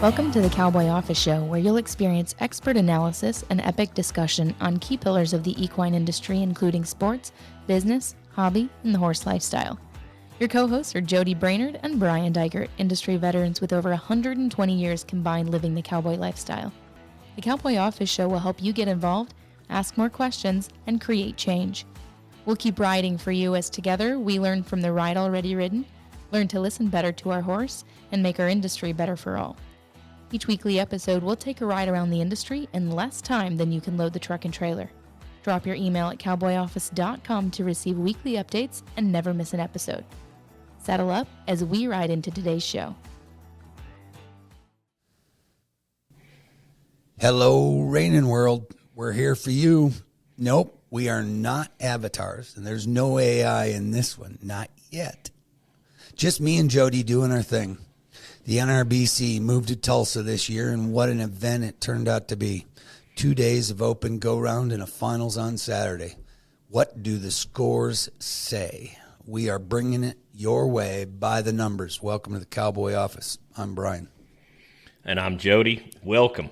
Welcome to the Cowboy Office Show, where you'll experience expert analysis and epic discussion on key pillars of the equine industry, including sports, business, hobby, and the horse lifestyle. Your co-hosts are Jody Brainard and Brian Dygert, industry veterans with over 120 years combined living the cowboy lifestyle. The Cowboy Office Show will help you get involved, ask more questions, and create change. We'll keep riding for you as together we learn from the ride already ridden, learn to listen better to our horse, and make our industry better for all. Each weekly episode will take a ride around the industry in less time than you can load the truck and trailer. Drop your email at cowboyoffice.com to receive weekly updates and never miss an episode. Saddle up as we ride into today's show. Hello, Reining World. We're here for you. Nope, we are not avatars, and there's no AI in this one. Not yet. Just me and Jody doing our thing. The NRBC moved to Tulsa this year, and what an event it turned out to be. 2 days of open go-round and a finals on Saturday. What do the scores say? We are bringing it your way by the numbers. Welcome to the Cowboy Office. I'm Brian. And I'm Jody. Welcome.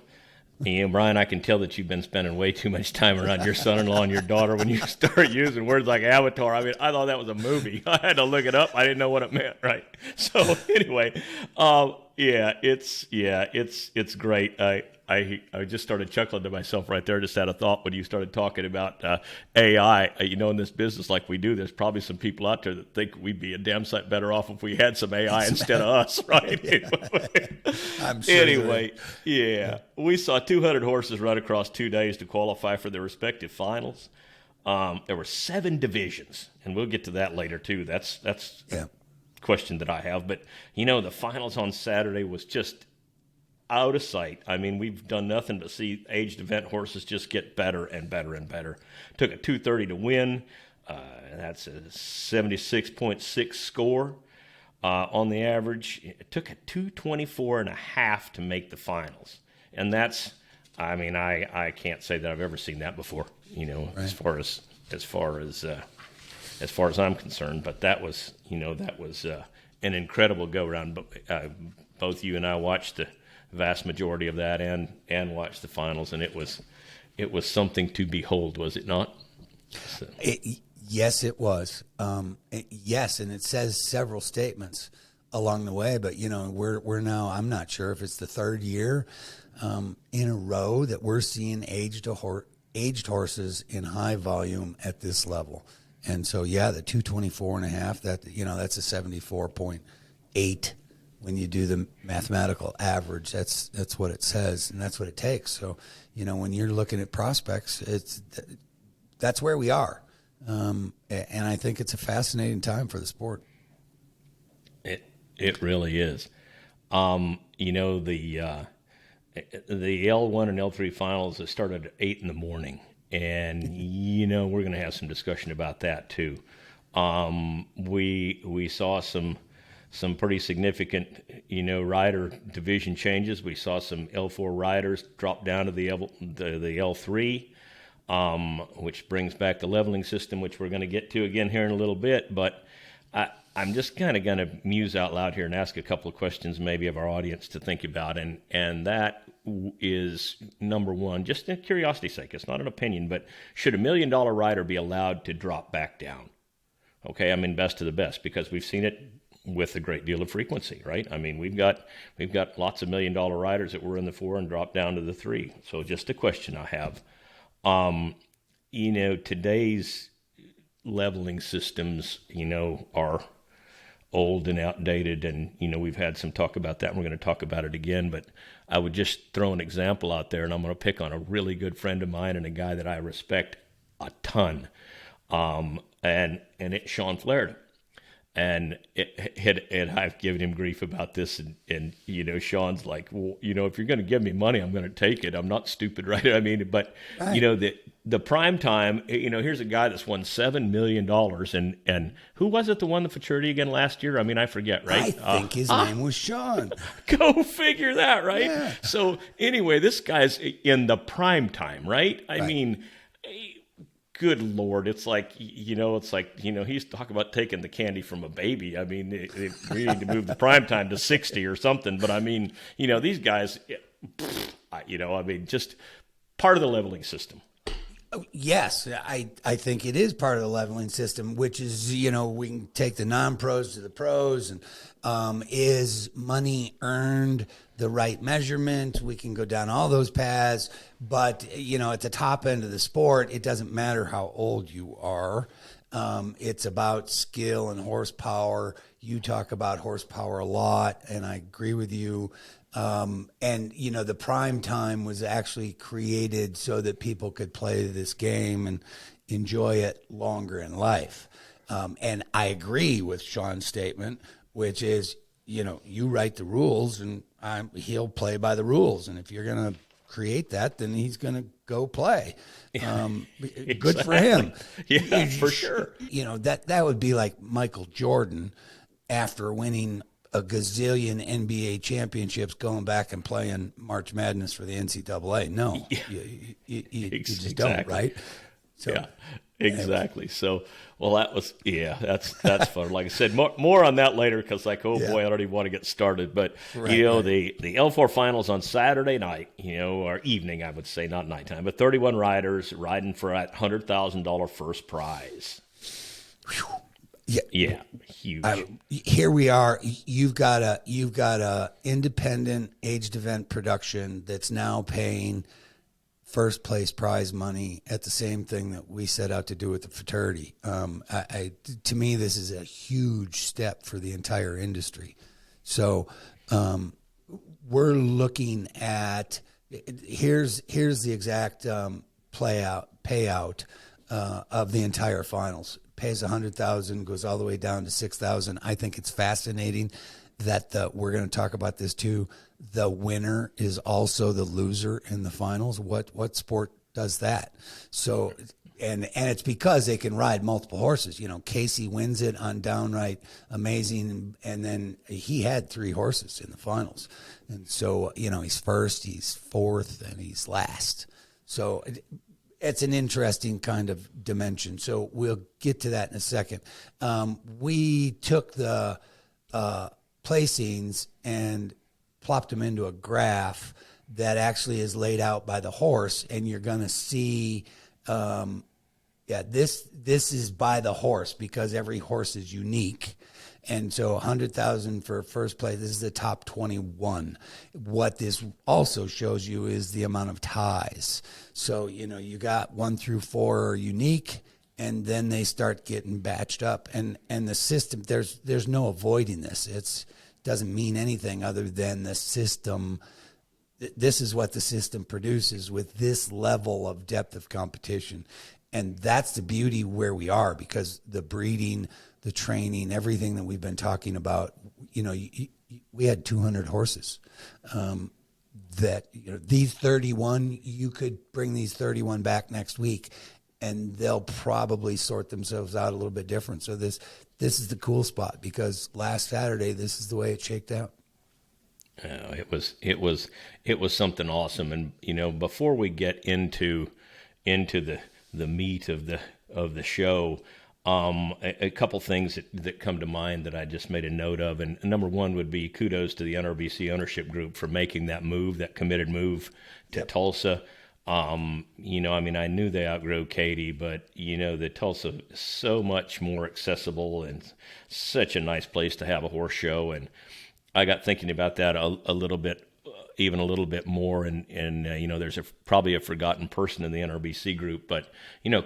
Brian, I can tell that you've been spending way too much time around your son-in-law and your daughter when you start using words like avatar. I mean, I thought that was a movie. I had to look it up. I didn't know what it meant, right? So anyway, it's great. I just started chuckling to myself right there. Just had a thought when you started talking about AI. In this business like we do, there's probably some people out there that think we'd be a damn sight better off if we had some AI instead of us, right? I'm sure. Anyway, we saw 200 horses run across 2 days to qualify for their respective finals. There were 7 divisions, and we'll get to that later too. That's a question that I have. But the finals on Saturday was just out of sight. I mean, we've done nothing but see aged event horses just get better and better and better. Took a 230 to win. That's a 76.6 score on the average. It took a 224.5 to make the finals. And that's, I can't say that I've ever seen that before, right. as far as I'm concerned. But that was an incredible go-round. Both you and I watched the vast majority of that and watched the finals, and it was something to behold, was it not? So. Yes, it was. Yes, and it says several statements along the way, but we're now, I'm not sure if it's the third year in a row that we're seeing aged horses in high volume at this level. And so the 224.5, that's a 74.8 when you do the mathematical average. That's what it says, and that's what it takes. So, when you're looking at prospects, that's where we are. And I think it's a fascinating time for the sport. It really is. The L1 and L3 finals started at 8 in the morning, and we're going to have some discussion about that too. We saw some pretty significant, rider division changes. We saw some L4 riders drop down to the L3, which brings back the leveling system, which we're going to get to again here in a little bit. But I'm just kind of going to muse out loud here and ask a couple of questions maybe of our audience to think about. And that is, number one, just in curiosity's sake, it's not an opinion, but should $1 million rider be allowed to drop back down? Okay, best of the best, because we've seen it with a great deal of frequency, right? We've got lots of $1 million riders that were in the 4 and dropped down to the 3. So just a question I have. Today's leveling systems, are old and outdated, and we've had some talk about that, and we're going to talk about it again. But I would just throw an example out there, and I'm going to pick on a really good friend of mine and a guy that I respect a ton, and it's Sean Flaherty. And I've given him grief about this, and Sean's like, well, if you're going to give me money, I'm going to take it. I'm not stupid, right? But right. The prime time, here's a guy that's won $7 million, and who was it that won the futurity again last year? I forget, right? I think his name was Sean. Go figure that, right? Yeah. So anyway, this guy's in the prime time, right? good Lord, it's like, he's talking about taking the candy from a baby. I mean, we need to move the prime time to 60 or something. But I mean, these guys, just part of the leveling system. Yes, I think it is part of the leveling system, which is, we can take the non-pros to the pros, and is money earned the right measurement? We can go down all those paths, but, at the top end of the sport, it doesn't matter how old you are. It's about skill and horsepower. You talk about horsepower a lot, and I agree with you. The prime time was actually created so that people could play this game and enjoy it longer in life. And I agree with Sean's statement, which is, you write the rules and he'll play by the rules. And if you're going to create that, then he's going to go play. Exactly. Good for him. Yeah, for sure. That would be like Michael Jordan after winning a gazillion NBA championships going back and playing March Madness for the NCAA. No, you just don't, right? So, yeah, exactly. So, well, that's fun. Like I said, more on that later because, boy, I already want to get started. But, the L4 finals on Saturday night, or evening, I would say, not nighttime, but 31 riders riding for that $100,000 first prize. Whew. Yeah, huge. Here we are. You've got a independent aged event production that's now paying first place prize money at the same thing that we set out to do with the fraternity. To me, this is a huge step for the entire industry. So we're looking at here's the exact payout of the entire finals. Pays $100,000, goes all the way down to $6,000. I think it's fascinating that we're going to talk about this too. The winner is also the loser in the finals. What sport does that? So, and it's because they can ride multiple horses. Casey wins it on Downright Amazing, and then he had 3 horses in the finals, and so he's first, he's fourth, and he's last. So it's an interesting kind of dimension. So we'll get to that in a second. We took the placings and plopped them into a graph that actually is laid out by the horse, and you're going to see, this is by the horse because every horse is unique. And so 100,000 for first place. This is the top 21. What this also shows you is the amount of ties. So, you got 1 through 4 are unique, and then they start getting batched up. And the system, there's no avoiding this. It doesn't mean anything other than the system. This is what the system produces with this level of depth of competition. And that's the beauty where we are, because the breeding, the training, everything that we've been talking about, we had 200 horses. These 31, you could bring these 31 back next week, and they'll probably sort themselves out a little bit different. So this is the cool spot, because last Saturday, this is the way it shaked out. It was something awesome. And before we get into the meat of the show, a couple things that come to mind that I just made a note of. And number one would be kudos to the NRBC ownership group for making that move, that committed move to Tulsa. I knew they outgrew Katy, but the Tulsa is so much more accessible and such a nice place to have a horse show. And I got thinking about that a little bit, even a little bit more. And there's probably a forgotten person in the NRBC group, but,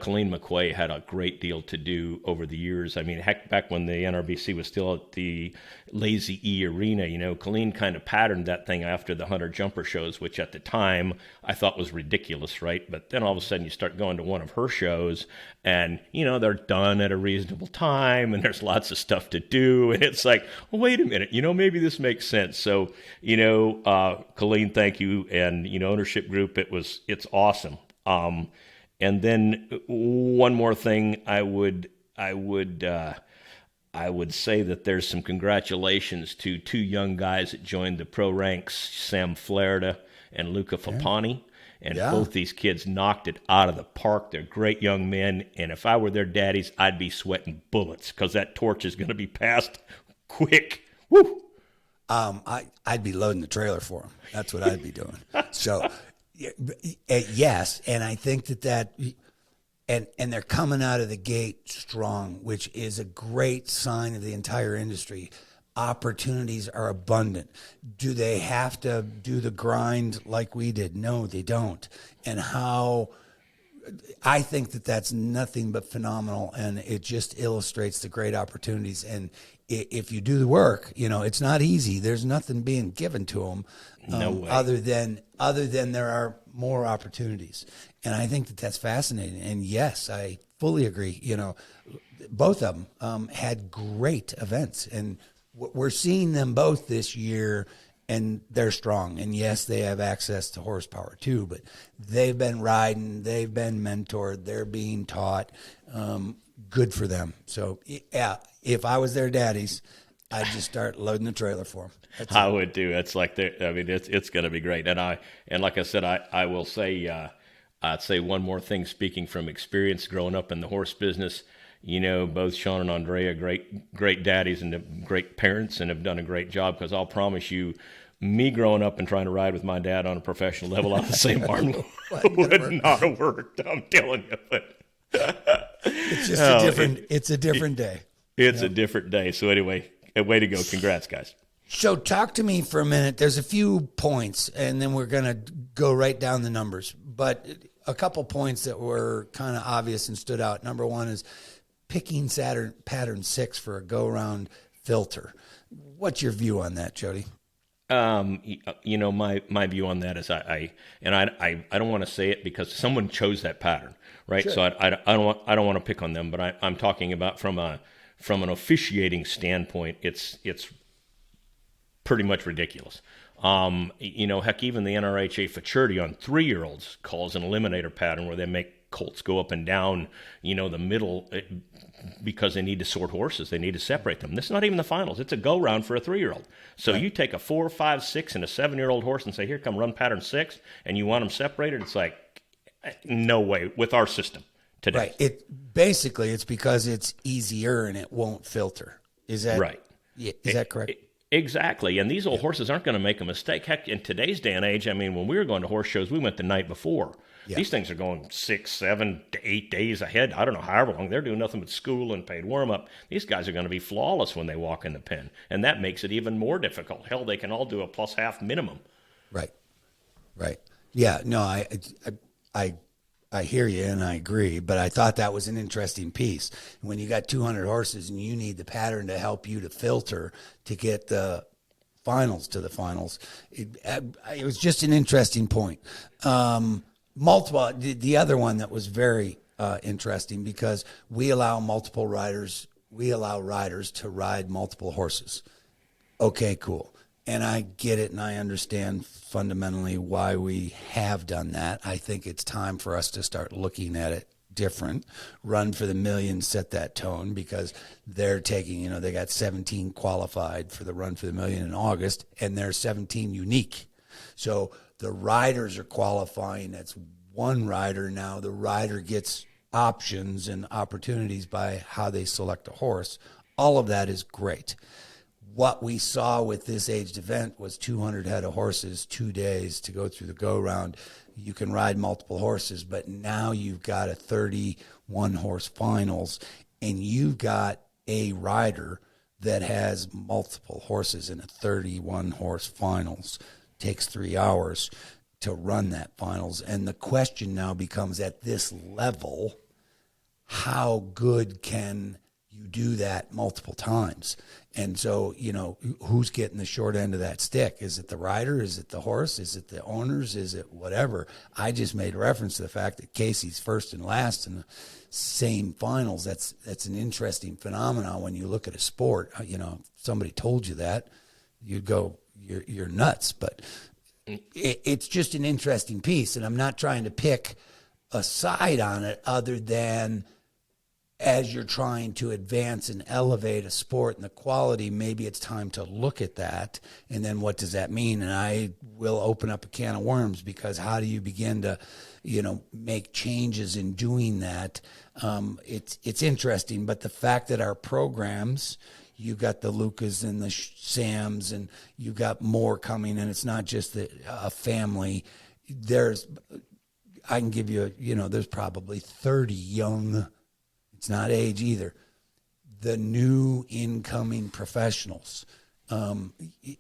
Colleen McQuay had a great deal to do over the years. I mean, heck, back when the NRBC was still at the Lazy E Arena, Colleen kind of patterned that thing after the Hunter Jumper shows, which at the time I thought was ridiculous, right? But then all of a sudden you start going to one of her shows and, they're done at a reasonable time and there's lots of stuff to do. And it's like, well, wait a minute, maybe this makes sense. So, Colleen, thank you. And, ownership group, it's awesome. And then one more thing, I would say that there's some congratulations to 2 young guys that joined the pro ranks, Sam Flaherty and Luca Fapani. And Yeah. both these kids knocked it out of the park. They're great young men. And if I were their daddies, I'd be sweating bullets because that torch is going to be passed quick. Woo! I'd be loading the trailer for them. That's what I'd be doing. So, yes, and I think and they're coming out of the gate strong, which is a great sign of the entire industry. Opportunities are abundant. Do they have to do the grind like we did? No, they don't. And I think that's nothing but phenomenal, and it just illustrates the great opportunities. And if you do the work, it's not easy. There's nothing being given to them, No way. other than there are more opportunities. And I think that's fascinating. And yes, I fully agree. Both of them had great events, and we're seeing them both this year. And they're strong. And yes, they have access to horsepower too, but they've been riding, they've been mentored, they're being taught. Good for them. So, yeah, if I was their daddies, I'd just start loading the trailer for them. I would too. It's like, it's going to be great. And like I said, I will say, I'd say one more thing, speaking from experience growing up in the horse business. Both Sean and Andrea, great daddies and great parents, and have done a great job, because I'll promise you, me growing up and trying to ride with my dad on a professional level out of the same barn would not have worked. I'm telling you. But it's just a different day. It's a different day. So anyway, way to go. Congrats, guys. So talk to me for a minute. There's a few points, and then we're going to go right down the numbers. But a couple points that were kind of obvious and stood out. Number one is picking pattern 6 for a go-round filter. What's your view on that, Jody? My view on that is I don't want to say it because someone chose that pattern, right? Sure. So I don't want to pick on them, but I'm talking about from an officiating standpoint, it's pretty much ridiculous. Heck, even the NRHA futurity on 3-year-olds calls an eliminator pattern where they make colts go up and down, the middle, because they need to sort horses. They need to separate them. This is not even the finals. It's a go-round for a 3-year-old. So right. You take a 4, 5, 6, and a 7-year-old horse and say, here, come run pattern 6, and you want them separated? It's like, no way with our system today. Right. It's because it's easier and it won't filter. Is that right? Is that correct? Exactly. And these old horses aren't going to make a mistake. Heck, in today's day and age, when we were going to horse shows, we went the night before. Yeah. These things are going 6, 7 to 8 days ahead. I don't know however long. They're doing nothing but school and paid warm-up. These guys are going to be flawless when they walk in the pen, and that makes it even more difficult. Hell, they can all do a plus half minimum. Right. Yeah, no, I hear you and I agree, but I thought that was an interesting piece. When you got 200 horses and you need the pattern to help you to filter to get the finals to the finals, it was just an interesting point. The other one that was very interesting, because we allow riders to ride multiple horses. Okay, cool. And I get it, and I understand fundamentally why we have done that. I think it's time for us to start looking at it different. Run for the Million set that tone, because they're taking, they got 17 qualified for the Run for the Million in August, and there's 17 unique. So the riders are qualifying. That's one rider now. The rider gets options and opportunities by how they select a horse. All of that is great. What we saw with this aged event was 200 head of horses, 2 days to go through the go-round. You can ride multiple horses, but now you've got a 31-horse finals, and you've got a rider that has multiple horses in a 31-horse finals. Takes 3 hours to run that finals. And the question now becomes, at this level, how good can you do that multiple times? And so, who's getting the short end of that stick? Is it the rider? Is it the horse? Is it the owners? Is it whatever? I just made reference to the fact that Casey's first and last in the same finals. That's an interesting phenomenon when you look at a sport. If somebody told you that, you'd go, you're nuts. But it's just an interesting piece, and I'm not trying to pick a side on it other than as you're trying to advance and elevate a sport and the quality, maybe it's time to look at that. And then what does that mean? And I will open up a can of worms, because how do you begin to, make changes in doing that? It's interesting, but the fact that our programs, you got the Lucas and the Sams, and you got more coming, and it's not just a family. I can give you, there's probably 30 young, it's not age either, the new incoming professionals.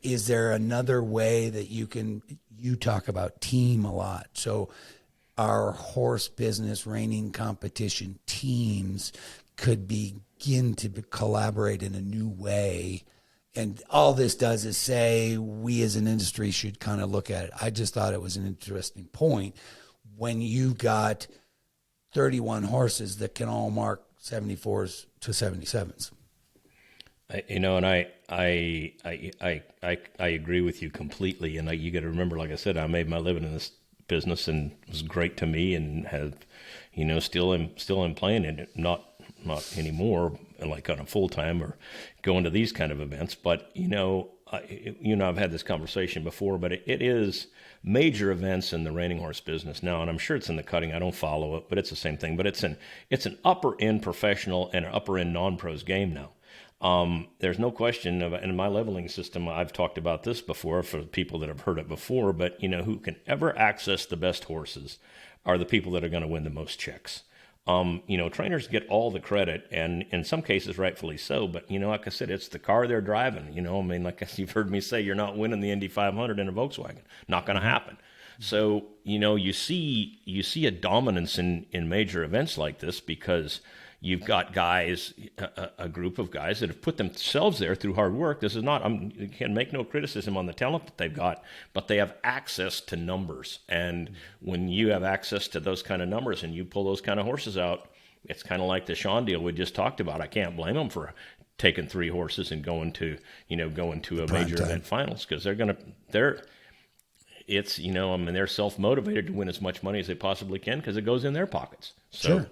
Is there another way that you talk about team a lot. So our horse business reining competition teams could begin to collaborate in a new way. And all this does is say we as an industry should kind of look at it. I just thought it was an interesting point. When you got 31 horses that can all mark 74s to 77s. I agree with you completely. And you got to remember, like I said, I made my living in this business, and it was great to me, and have, still am playing in it. Not anymore, like on a full time or going to these kind of events. But I've had this conversation before, but it is major events in the reining horse business now, and I'm sure it's in the cutting. I don't follow it, but it's the same thing. But it's an upper end professional and an upper end non-pros game now. There's no question in my leveling system. I've talked about this before for people that have heard it before, but who can ever access the best horses are the people that are going to win the most checks. Trainers get all the credit, and in some cases rightfully so, but like I said, it's the car they're driving. Like you've heard me say, you're not winning the Indy 500 in a Volkswagen. Not going to happen. So, you see a dominance in major events like this, because you've got guys, a group of guys that have put themselves there through hard work. This is not, I can make no criticism on the talent that they've got, but they have access to numbers. And when you have access to those kind of numbers and you pull those kind of horses out, it's kind of like the Sean deal we just talked about. I can't blame them for taking 3 horses and going to a major event finals, because they're self-motivated to win as much money as they possibly can, because it goes in their pockets. So. Sure.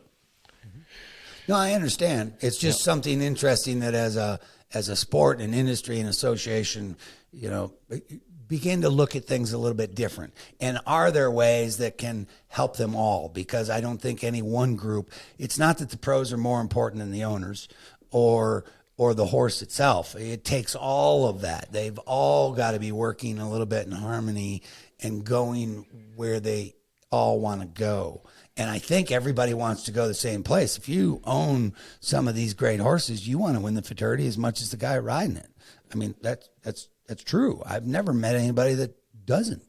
No, I understand. It's just something interesting that as a sport and industry and association, begin to look at things a little bit different. And are there ways that can help them all? Because I don't think any one group, it's not that the pros are more important than the owners or the horse itself. It takes all of that. They've all got to be working a little bit in harmony and going where they all want to go. And I think everybody wants to go the same place. If you own some of these great horses, you want to win the fraternity as much as the guy riding it. I mean, that's true. I've never met anybody that doesn't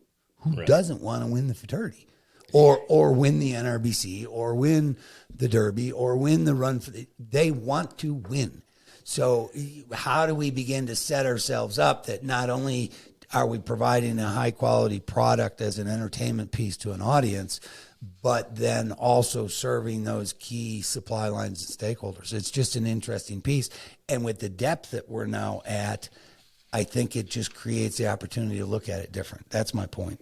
want to win the fraternity, or win the NRBC, or win the Derby, or win the run they want to win. So how do we begin to set ourselves up that not only are we providing a high quality product as an entertainment piece to an audience, but then also serving those key supply lines and stakeholders? It's just an interesting piece. And with the depth that we're now at, I think it just creates the opportunity to look at it different. That's my point.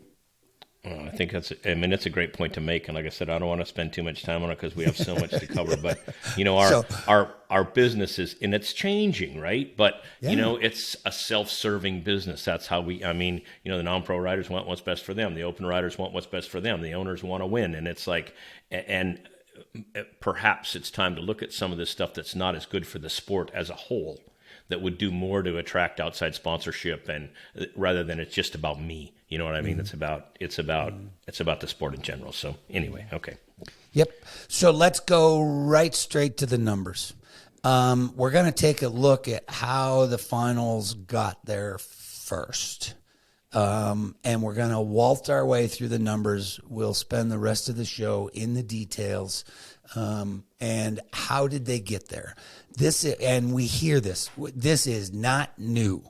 I think it's a great point to make. And like I said, I don't want to spend too much time on it because we have so much to cover. But, our business is, and it's changing, right? But, it's a self-serving business. That's how the non-pro riders want what's best for them. The open riders want what's best for them. The owners want to win. And it's like, and perhaps it's time to look at some of this stuff that's not as good for the sport as a whole, that would do more to attract outside sponsorship, and rather than it's just about me. You know what I mean? Mm-hmm. It's about the sport in general. So anyway, okay. Yep. So let's go right straight to the numbers. We're going to take a look at how the finals got there first. And we're going to waltz our way through the numbers. We'll spend the rest of the show in the details. And how did they get there? And we hear this. This is not new.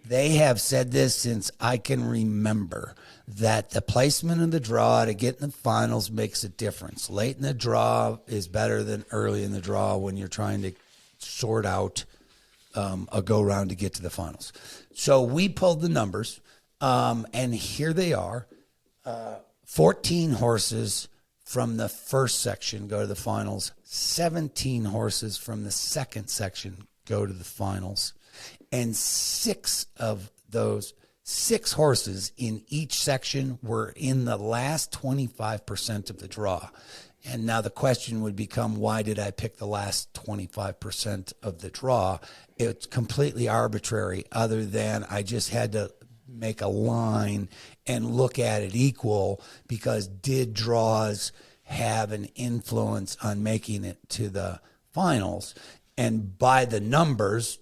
They have said this since I can remember, that the placement of the draw to get in the finals makes a difference. Late in the draw is better than early in the draw when you're trying to sort out a go-round to get to the finals. So we pulled the numbers, and here they are. 14 horses, from the first section go to the finals. 17 horses from the second section go to the finals. And 6 of those 6 horses in each section were in the last 25% of the draw. And now the question would become, why did I pick the last 25% of the draw? It's completely arbitrary, other than I just had to make a line and look at it equal, because did draws have an influence on making it to the finals? And by the numbers,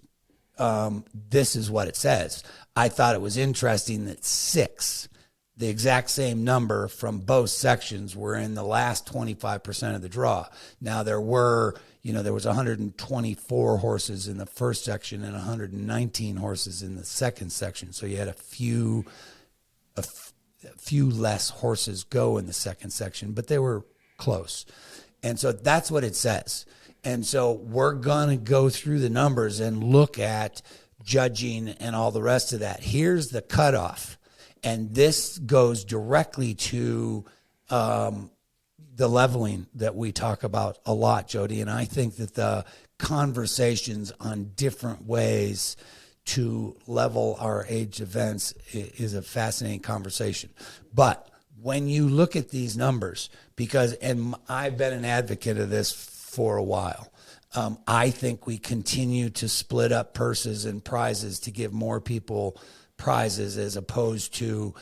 this is what it says. I thought it was interesting that 6, the exact same number from both sections, were in the last 25% of the draw. Now there was 124 horses in the first section and 119 horses in the second section. So you had a few less horses go in the second section, but they were close. And so that's what it says. And so we're going to go through the numbers and look at judging and all the rest of that. Here's the cutoff. And this goes directly to the leveling that we talk about a lot, Jody. And I think that the conversations on different ways to level our age events is a fascinating conversation. But when you look at these numbers, and I've been an advocate of this for a while, I think we continue to split up purses and prizes to give more people prizes, as opposed to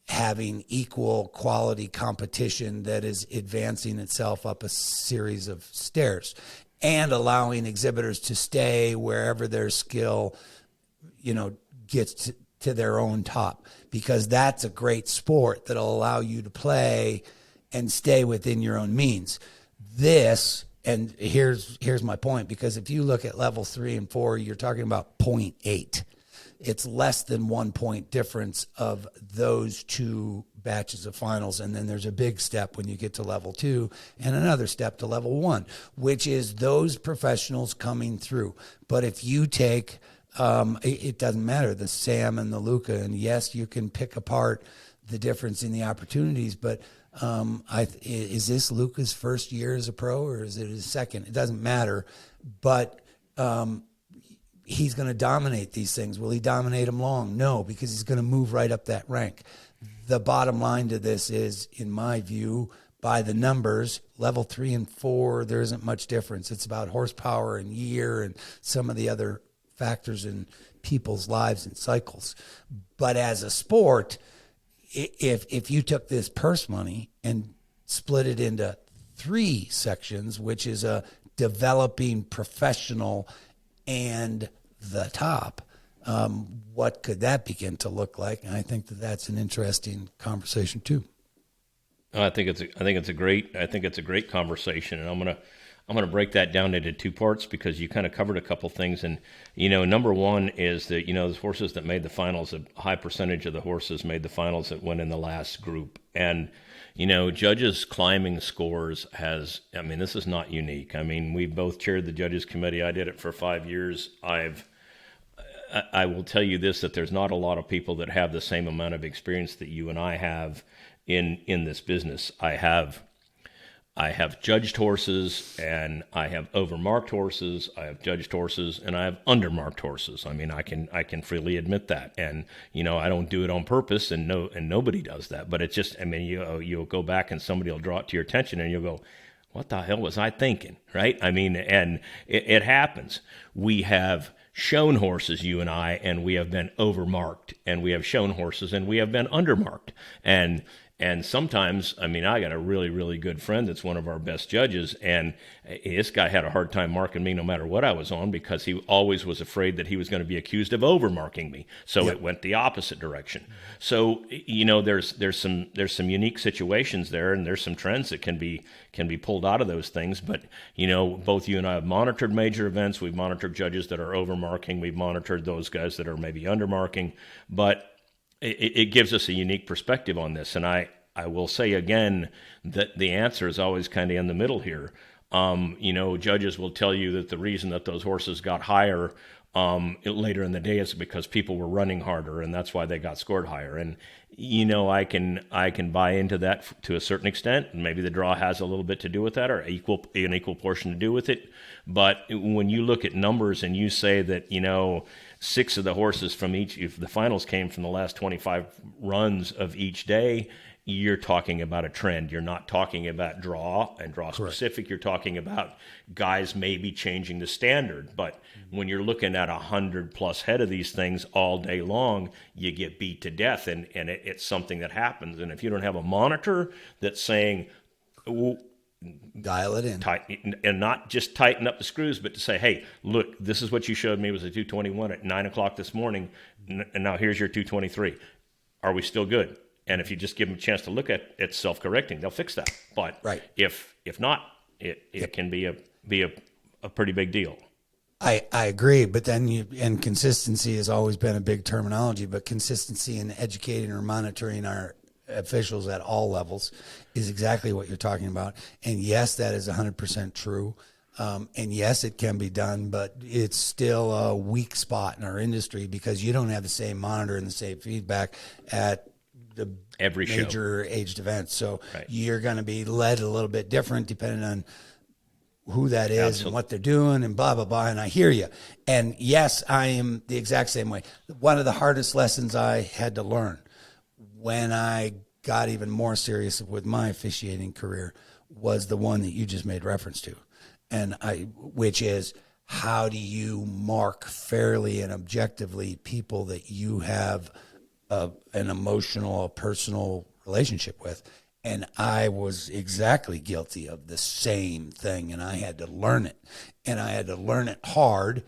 having equal quality competition that is advancing itself up a series of stairs, and allowing exhibitors to stay wherever their skill, gets to their own top, because that's a great sport that'll allow you to play and stay within your own means. And here's my point, because if you look at level 3 and 4, you're talking about 0.8. It's less than 1 point difference of those 2 batches of finals. And then there's a big step when you get to level 2, and another step to level 1, which is those professionals coming through. But if you take, it doesn't matter, the Sam and the Luca, and yes, you can pick apart the difference in the opportunities, but is this Luca's first year as a pro, or is it his second? It doesn't matter, but he's going to dominate these things. Will he dominate them long? No, because he's going to move right up that rank. The bottom line to this is, in my view, by the numbers, level 3 and 4, there isn't much difference. It's about horsepower and year and some of the other factors in people's lives and cycles. But as a sport, if you took this purse money and split it into 3 sections, which is a developing professional and the top, what could that begin to look like? And I think that that's an interesting conversation too. I think it's a great conversation, and I'm gonna break that down into 2 parts, because you kind of covered a couple things. And number one is that the horses that made the finals, a high percentage of the horses made the finals that went in the last group. And judges climbing scores this is not unique. We both chaired the judges committee. I did it for 5 years. I will tell you this, that there's not a lot of people that have the same amount of experience that you and I have in this business. I have judged horses, and I have overmarked horses. I have judged horses, and I have undermarked horses. I can freely admit that, and I don't do it on purpose, and nobody does that. But it's just, you'll go back and somebody will draw it to your attention, and you'll go, "What the hell was I thinking?" Right? And it happens. We have shown horses, you and I, and we have been overmarked, and we have shown horses, and we have been undermarked, and sometimes, I got a really, really good friend that's one of our best judges, and this guy had a hard time marking me no matter what I was on, because he always was afraid that he was going to be accused of overmarking me. So It went the opposite direction. So, there's some unique situations there, and there's some trends that can be pulled out of those things. But, both you and I have monitored major events. We've monitored judges that are overmarking. We've monitored those guys that are maybe undermarking. But it gives us a unique perspective on this. And I will say again that the answer is always kind of in the middle here. Judges will tell you that the reason that those horses got higher later in the day, it's because people were running harder, and that's why they got scored higher. And I can buy into that to a certain extent. Maybe the draw has a little bit to do with that, or an equal portion to do with it. But when you look at numbers and you say that 6 of the horses from each, if the finals came from the last 25 runs of each day, you're talking about a trend. You're not talking about draw and draw specific. You're talking about guys maybe changing the standard. But when you're looking at 100+ head of these things all day long, you get beat to death, and it's something that happens. And if you don't have a monitor that's saying, dial it in, tighten, and not just tighten up the screws, but to say, hey, look, this is what you showed me was a 221 at 9 o'clock this morning, and now here's your 223. Are we still good? And if you just give them a chance to look at it, self-correcting, they'll fix that. But if not, it can be a pretty big deal. I agree, but then and consistency has always been a big terminology, but consistency in educating or monitoring our officials at all levels is exactly what you're talking about. And yes, that is 100% true. And yes, it can be done, but it's still a weak spot in our industry because you don't have the same monitor and the same feedback at the every major aged events. So you're going to be led a little bit different depending on who that is and what they're doing and blah, blah, blah. And I hear you. And yes, I am the exact same way. One of the hardest lessons I had to learn when I got even more serious with my officiating career was the one that you just made reference to. And which is, how do you mark fairly and objectively people that you have an emotional, personal relationship with? And I was exactly guilty of the same thing, and I had to learn it. And I had to learn it hard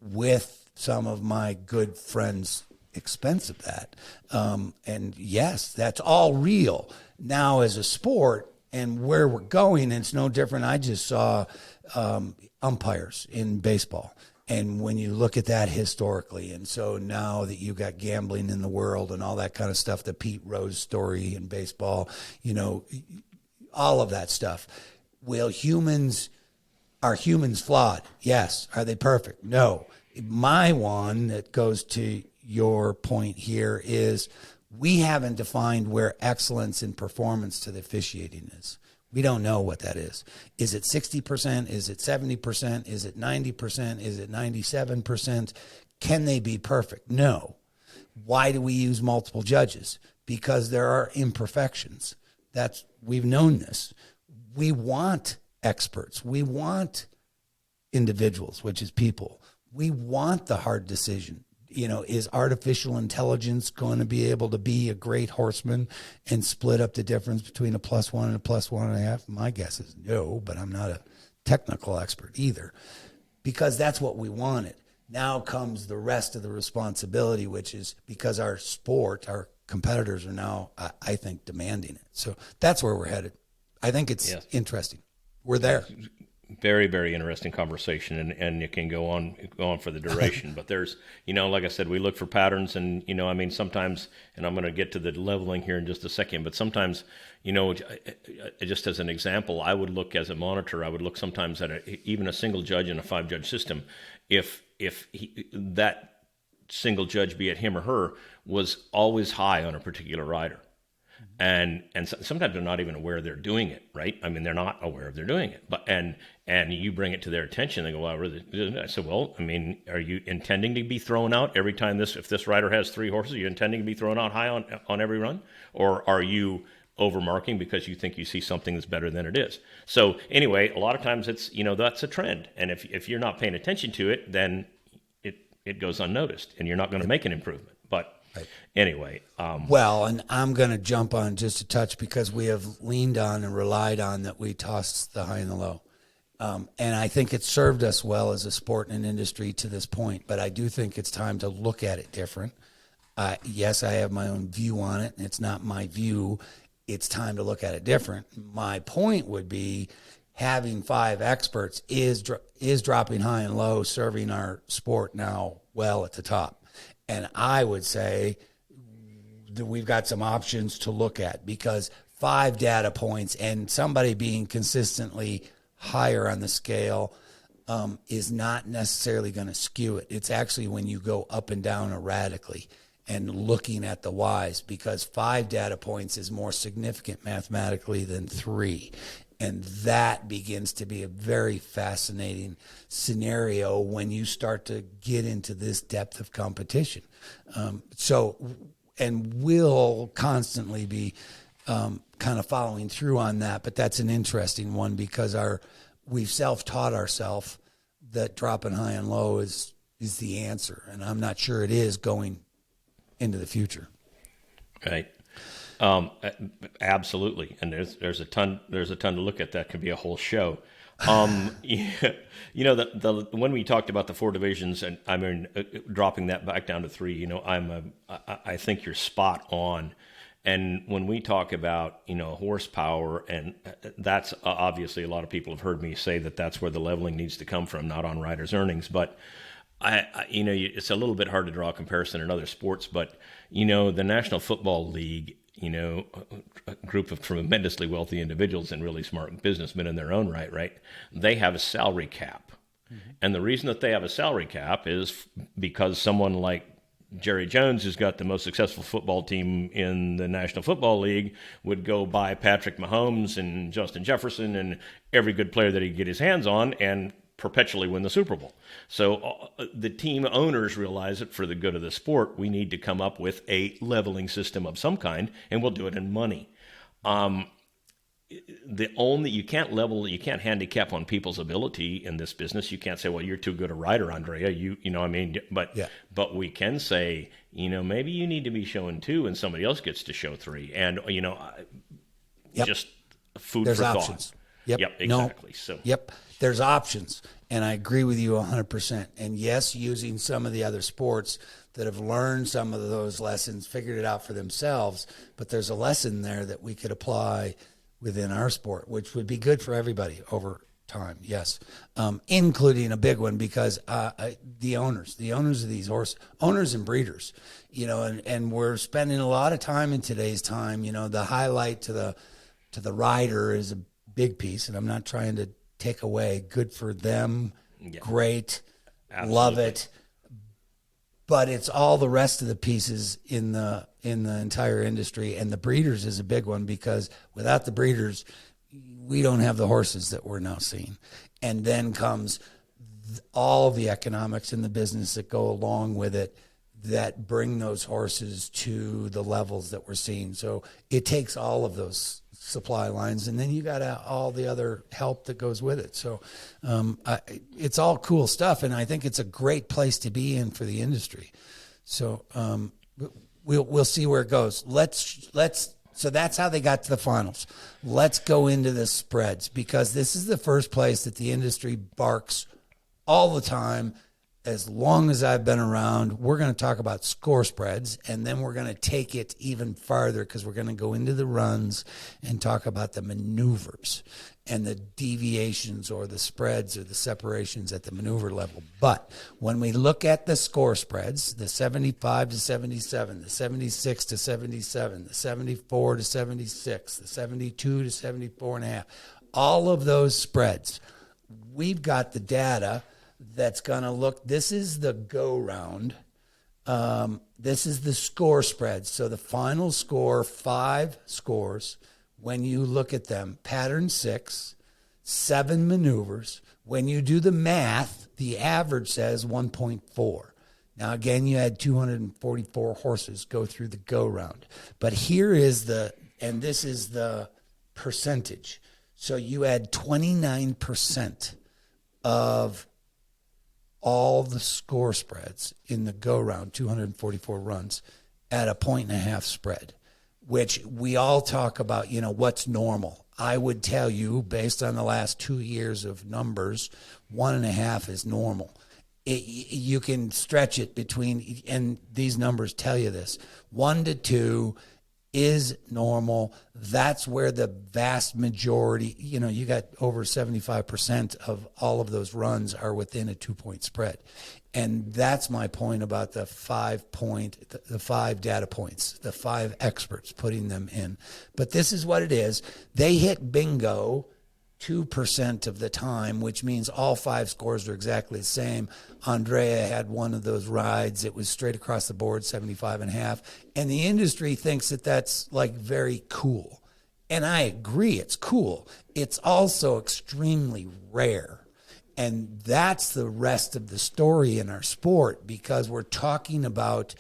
with some of my good friends' expense of that. And yes, that's all real. Now as a sport and where we're going, it's no different. I just saw umpires in baseball. And when you look at that historically, and so now that you've got gambling in the world and all that kind of stuff, the Pete Rose story in baseball, all of that stuff. Are humans flawed? Yes. Are they perfect? No. My one that goes to your point here is we haven't defined where excellence in performance to the officiating is. We don't know what that is. Is it 60%? Is it 70%? Is it 90%? Is it 97%? Can they be perfect? No. Why do we use multiple judges? Because there are imperfections. We've known this. We want experts. We want individuals, which is people. We want the hard decision. Is artificial intelligence going to be able to be a great horseman and split up the difference between a +1 and a +1.5? My guess is no, but I'm not a technical expert either, because that's what we wanted. Now comes the rest of the responsibility, which is because our competitors are now, I think, demanding it. So that's where we're headed. I think it's interesting. We're there. Very, very interesting conversation, and it can go on for the duration. But there's, like I said, we look for patterns, and sometimes, and I'm going to get to the leveling here in just a second. But sometimes, just as an example, I would look as a monitor. I would look sometimes at even a single judge in a 5-judge system. If that single judge, be it him or her, was always high on a particular rider. And sometimes they're not even aware they're doing it, right? I mean, they're not aware they're doing it. But and you bring it to their attention, they go, "Well, really?" I said, "Well, are you intending to be thrown out every time if this rider has 3 horses? Are you intending to be thrown out high on every run, or are you overmarking because you think you see something that's better than it is?" So anyway, a lot of times it's that's a trend, and if you're not paying attention to it, then it goes unnoticed, and you're not going to make an improvement. But anyway. Well, and I'm going to jump on just a touch because we have leaned on and relied on that we toss the high and the low. And I think it's served us well as a sport and an industry to this point, but I do think it's time to look at it different. Yes, I have my own view on it, and it's not my view. It's time to look at it different. My point would be having 5 experts is dropping high and low, serving our sport now well at the top. And I would say that we've got some options to look at, because 5 data points and somebody being consistently higher on the scale is not necessarily going to skew it. It's actually when you go up and down erratically and looking at the Y's, because 5 data points is more significant mathematically than 3. And that begins to be a very fascinating scenario when you start to get into this depth of competition. And we'll constantly be kind of following through on that, but that's an interesting one because we've self-taught ourselves that dropping high and low is the answer, and I'm not sure it is going into the future. Right. Absolutely, and there's a ton to look at. That could be a whole show. Yeah, when we talked about the 4 divisions, and I mean dropping that back down to 3. I think you're spot on. And when we talk about horsepower, and that's obviously a lot of people have heard me say that's where the leveling needs to come from, not on riders' earnings, but. It's a little bit hard to draw a comparison in other sports, but the National Football League, a group of tremendously wealthy individuals and really smart businessmen in their own right? They have a salary cap. Mm-hmm. And the reason that they have a salary cap is because someone like Jerry Jones, who's got the most successful football team in the National Football League, would go buy Patrick Mahomes and Justin Jefferson and every good player that he could get his hands on and perpetually win the Super Bowl. So the team owners realize that for the good of the sport, we need to come up with a leveling system of some kind, and we'll do it in money. You can't handicap on people's ability in this business. You can't say, well, you're too good a rider, Andrea. But we can say, maybe you need to be showing 2 and somebody else gets to show 3. And, just food There's for options. thought. Yep, exactly. There's options, and I agree with you 100%. And yes, using some of the other sports that have learned some of those lessons, figured it out for themselves, but there's a lesson there that we could apply within our sport, which would be good for everybody over time, yes, including a big one because the owners of these horse owners and breeders, and we're spending a lot of time in today's time. The highlight to the rider is a big piece, and I'm not trying to take away. Good for them, great, absolutely. Love it. But it's all the rest of the pieces in the entire industry, and the breeders is a big one because without the breeders, we don't have the horses that we're now seeing. And then comes all the economics in the business that go along with it that bring those horses to the levels that we're seeing. So it takes all of those supply lines, and then you got all the other help that goes with it. So it's all cool stuff, and I think it's a great place to be in for the industry. So we'll see where it goes. So that's how they got to the finals. Let's go into the spreads, because this is the first place that the industry barks all the time. As long as I've been around, we're going to talk about score spreads, and then we're going to take it even farther because we're going to go into the runs and talk about the maneuvers and the deviations or the spreads or the separations at the maneuver level. But when we look at the score spreads, the 75 to 77, the 76 to 77, the 74 to 76, the 72 to 74 and a half, all of those spreads, we've got the data that's going to look. This is the go round. This is the score spread. So the final score, 5 scores, when you look at them, pattern 6, 7 maneuvers. When you do the math, the average says 1.4. Now, again, you had 244 horses go through the go round. But here is this is the percentage. So you had 29% of all the score spreads in the go round, 244 runs, at a 1.5 spread, which we all talk about, what's normal. I would tell you, based on the last 2 years of numbers, 1.5 is normal. You can stretch it between, and these numbers tell you this, 1 to 2 is normal. That's where the vast majority, you got over 75% of all of those runs are within a 2-point spread. And that's my point about the 5 data points, the 5 experts putting them in. But this is what it is. They hit bingo 2% of the time, which means all 5 scores are exactly the same. Andrea had one of those rides. It was straight across the board, 75.5. And the industry thinks that that's like very cool. And I agree, it's cool. It's also extremely rare. And that's the rest of the story in our sport, because we're talking about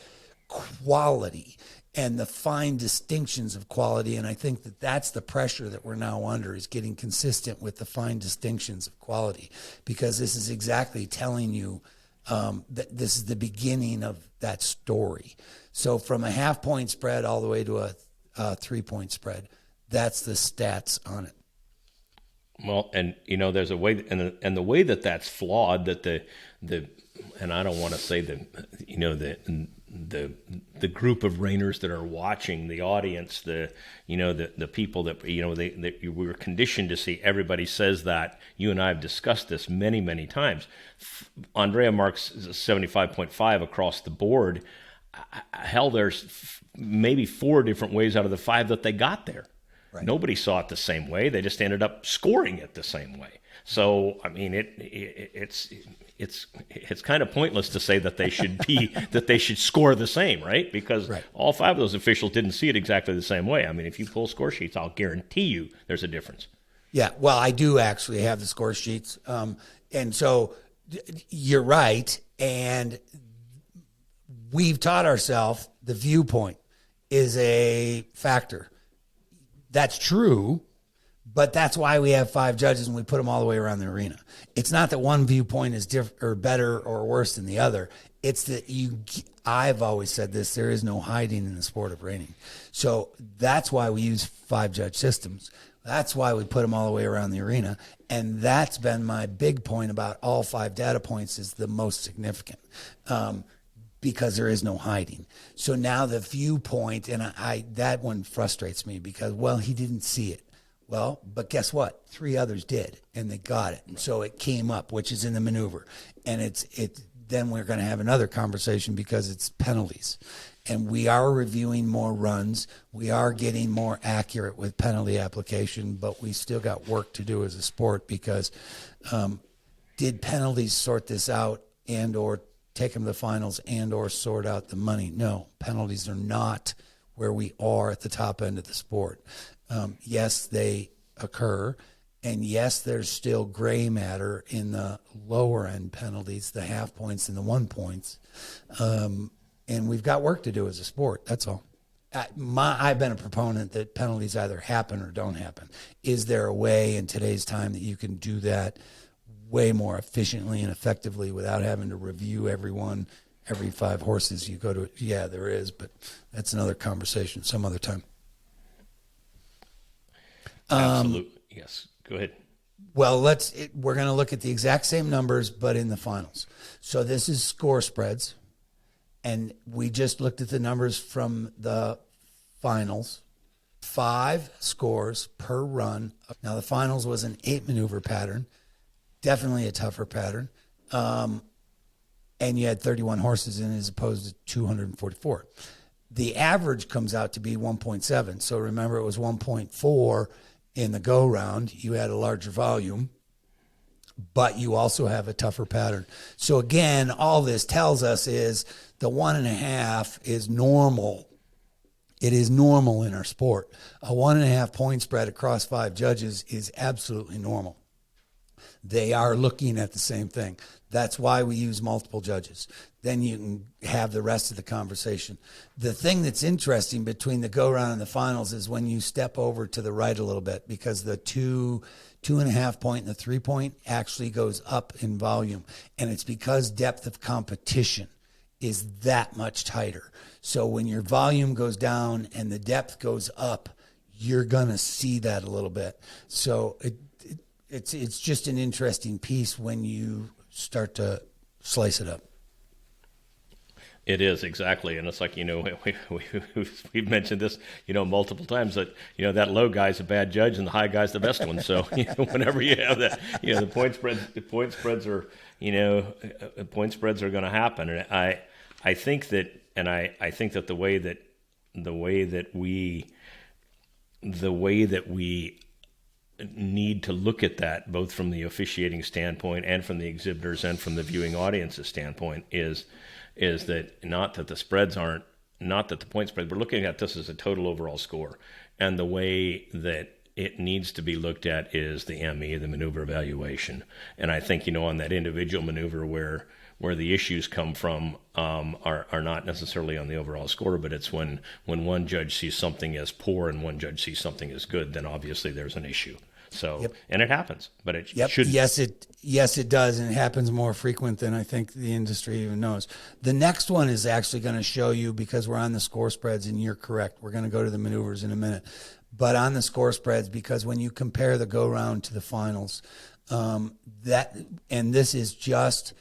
quality and the fine distinctions of quality. And I think that that's the pressure that we're now under, is getting consistent with the fine distinctions of quality, because this is exactly telling you that this is the beginning of that story. So from a half-point spread all the way to a 3-point spread, that's the stats on it. Well, and there's a way, and the way that that's flawed, that the and I don't want to say the group of reiners that are watching, the audience, the people that we were conditioned to see. Everybody says that. You and I have discussed this many times. Andrea marks 75.5 across the board. Hell, there's maybe 4 different ways out of the 5 that they got there. Right. Nobody saw it the same way. They just ended up scoring it the same way. So, I mean, it's kind of pointless to say that they should that they should score the same, right? Because all 5 of those officials didn't see it exactly the same way. I mean, if you pull score sheets, I'll guarantee you there's a difference. Yeah, well, I do actually have the score sheets, and so you're right. And we've taught ourselves the viewpoint is a factor. That's true, but that's why we have 5 judges and we put them all the way around the arena. It's not that one viewpoint is different or better or worse than the other. It's that I've always said this, there is no hiding in the sport of reining. So that's why we use 5 judge systems. That's why we put them all the way around the arena. And that's been my big point about all 5 data points is the most significant. Because there is no hiding. So now the viewpoint, and that one frustrates me because, well, he didn't see it. Well, but guess what? 3 others did, and they got it. And so it came up, which is in the maneuver. And then we're going to have another conversation because it's penalties. And we are reviewing more runs. We are getting more accurate with penalty application, but we still got work to do as a sport because did penalties sort this out and or take them to the finals and or sort out the money? No, penalties are not where we are at the top end of the sport. Yes, they occur, and yes, there's still gray matter in the lower end penalties, the half points and the 1 points, and we've got work to do as a sport. That's all. I've been a proponent that penalties either happen or don't happen. Is there a way in today's time that you can do that way more efficiently and effectively without having to review every 5 horses you go to? Yeah, there is, but that's another conversation some other time. Absolutely. Yes. Go ahead. Well, we're going to look at the exact same numbers, but in the finals. So this is score spreads, and we just looked at the numbers from the finals. 5 scores per run. Now the finals was an 8 maneuver pattern. Definitely a tougher pattern. And you had 31 horses in it as opposed to 244. The average comes out to be 1.7. So remember, it was 1.4 in the go round. You had a larger volume, but you also have a tougher pattern. So again, all this tells us is the 1.5 is normal. It is normal in our sport. A 1.5 point spread across 5 judges is absolutely normal. They are looking at the same thing. That's why we use multiple judges. Then you can have the rest of the conversation. The thing that's interesting between the go-round and the finals is when you step over to the right a little bit, because the 2.5 point and the 3 point actually goes up in volume. And it's because depth of competition is that much tighter. So when your volume goes down and the depth goes up, you're going to see that a little bit. So it's just an interesting piece when you start to slice it up. It is, exactly. And it's like, we've mentioned this, multiple times that, that low guy's a bad judge and the high guy's the best one. So, whenever you have that, the point spreads are going to happen. And I think that the way that we need to look at that both from the officiating standpoint and from the exhibitors and from the viewing audience's standpoint is that not that the spreads aren't, not that the point spread, we're looking at this as a total overall score. And the way that it needs to be looked at is the ME, the maneuver evaluation. And I think, on that individual maneuver where the issues come from are not necessarily on the overall score, but it's when one judge sees something as poor and one judge sees something as good, then obviously there's an issue. So, and it happens, but it shouldn't. Yes, it does, and it happens more frequent than I think the industry even knows. The next one is actually going to show you, because we're on the score spreads, and you're correct. We're going to go to the maneuvers in a minute. But on the score spreads, because when you compare the go-round to the finals, and this is just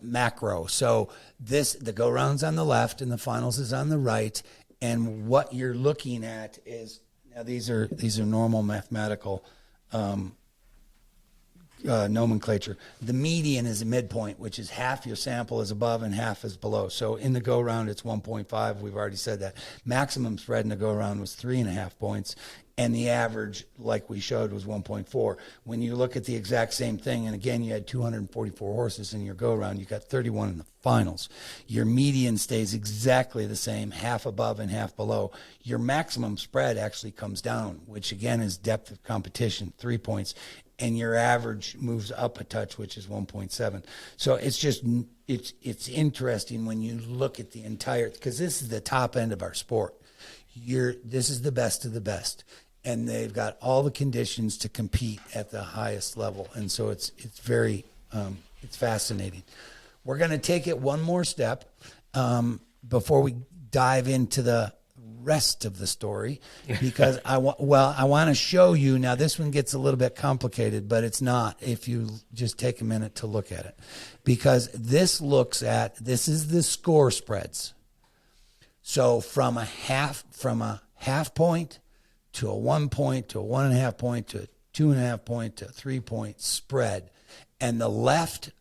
macro. So the go-round's on the left and the finals is on the right, and what you're looking at is, now these are normal mathematical nomenclature. The median is a midpoint, which is half your sample is above and half is below. So in the go-round, it's 1.5. We've already said that. Maximum spread in the go-round was 3.5 points, and the average, like we showed, was 1.4. When you look at the exact same thing, and again, you had 244 horses in your go-round, you got 31 in the finals. Your median stays exactly the same, half above and half below. Your maximum spread actually comes down, which again is depth of competition, 3 points, and your average moves up a touch, which is 1.7. So it's interesting when you look at the entire, because this is the top end of our sport. This is the best of the best, and they've got all the conditions to compete at the highest level, and so it's very it's fascinating. We're going to take it one more step before we dive into the rest of the story, because I want to show you. Now this one gets a little bit complicated, but it's not if you just take a minute to look at it, because this is the score spreads. So from a half point to a 1 point to a 1.5 point to a 2.5 point to a 3 point spread, and the left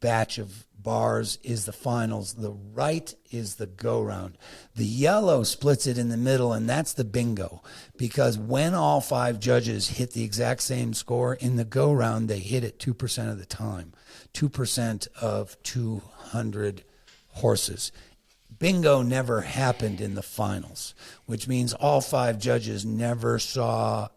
batch of bars is the finals. The right is the go-round. The yellow splits it in the middle, and that's the bingo, because when all 5 judges hit the exact same score in the go-round, they hit it 2% of the time, 2% of 200 horses. Bingo never happened in the finals, which means all 5 judges never saw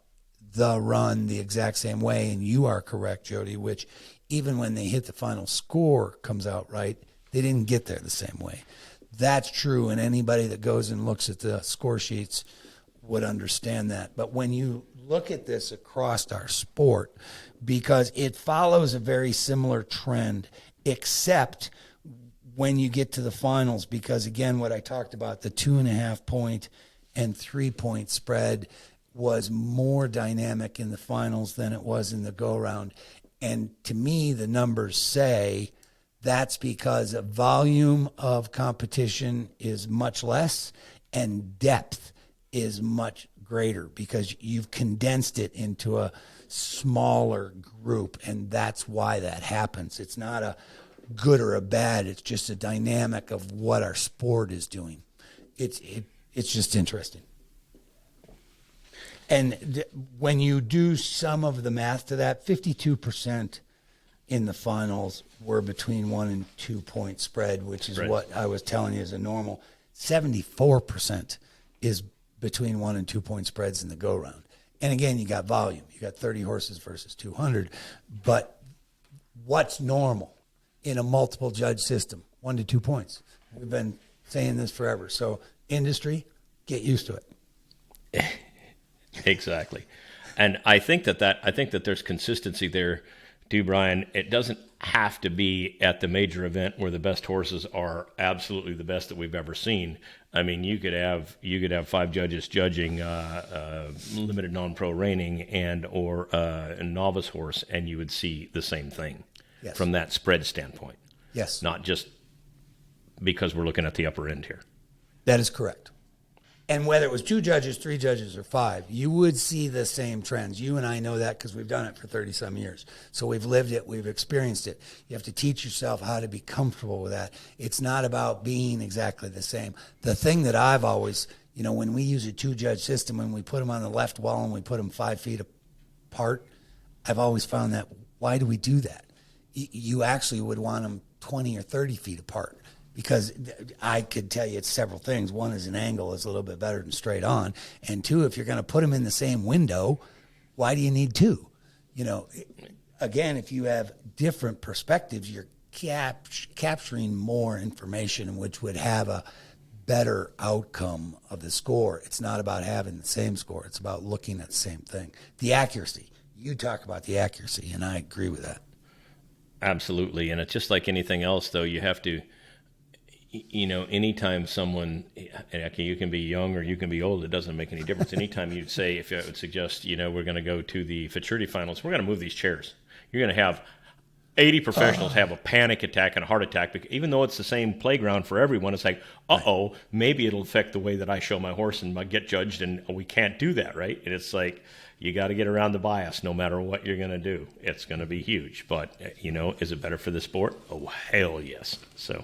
the run the exact same way, and you are correct, Jody, which even when they hit the final score comes out right, they didn't get there the same way. That's true, and anybody that goes and looks at the score sheets would understand that. But when you look at this across our sport, because it follows a very similar trend, except when you get to the finals, because again, what I talked about, the 2.5 point and 3 point spread was more dynamic in the finals than it was in the go-round. And to me, the numbers say that's because the volume of competition is much less and depth is much greater, because you've condensed it into a smaller group, and that's why that happens. It's not a good or a bad, it's just a dynamic of what our sport is doing. It's just interesting. And when you do some of the math to that, 52% in the finals were between 1 and 2 point spread, which is what I was telling you is a normal. 74% is between 1 and 2 point spreads in the go round. And again, you got volume. You got 30 horses versus 200. But what's normal in a multiple judge system? 1 to 2 points. We've been saying this forever. So industry, get used to it. Exactly. And I think that there's consistency there too, Brian. It doesn't have to be at the major event where the best horses are absolutely the best that we've ever seen. I mean, you could have 5 judges judging limited non-pro reining or a novice horse, and you would see the same thing from that spread standpoint. Yes. Not just because we're looking at the upper end here. That is correct. And whether it was 2 judges, 3 judges, or 5, you would see the same trends. You and I know that because we've done it for 30-some years. So we've lived it. We've experienced it. You have to teach yourself how to be comfortable with that. It's not about being exactly the same. The thing that I've always, when we use a 2-judge system and we put them on the left wall and we put them 5 feet apart, I've always found that, why do we do that? You actually would want them 20 or 30 feet apart, because I could tell you it's several things. One is an angle is a little bit better than straight on. And two, if you're going to put them in the same window, why do you need two? You know, again, if you have different perspectives, you're capturing more information, which would have a better outcome of the score. It's not about having the same score. It's about looking at the same thing. The accuracy. You talk about the accuracy, and I agree with that. Absolutely. And it's just like anything else, though. You have to, anytime someone, you can be young or you can be old, it doesn't make any difference. Anytime you'd say, if I would suggest, we're going to go to the Futurity finals, we're going to move these chairs. You're going to have 80 professionals have a panic attack and a heart attack, because even though it's the same playground for everyone, it's like, maybe it'll affect the way that I show my horse and I get judged, and we can't do that, right? And it's like, you got to get around the bias no matter what you're going to do. It's going to be huge. But, is it better for the sport? Oh, hell yes. So,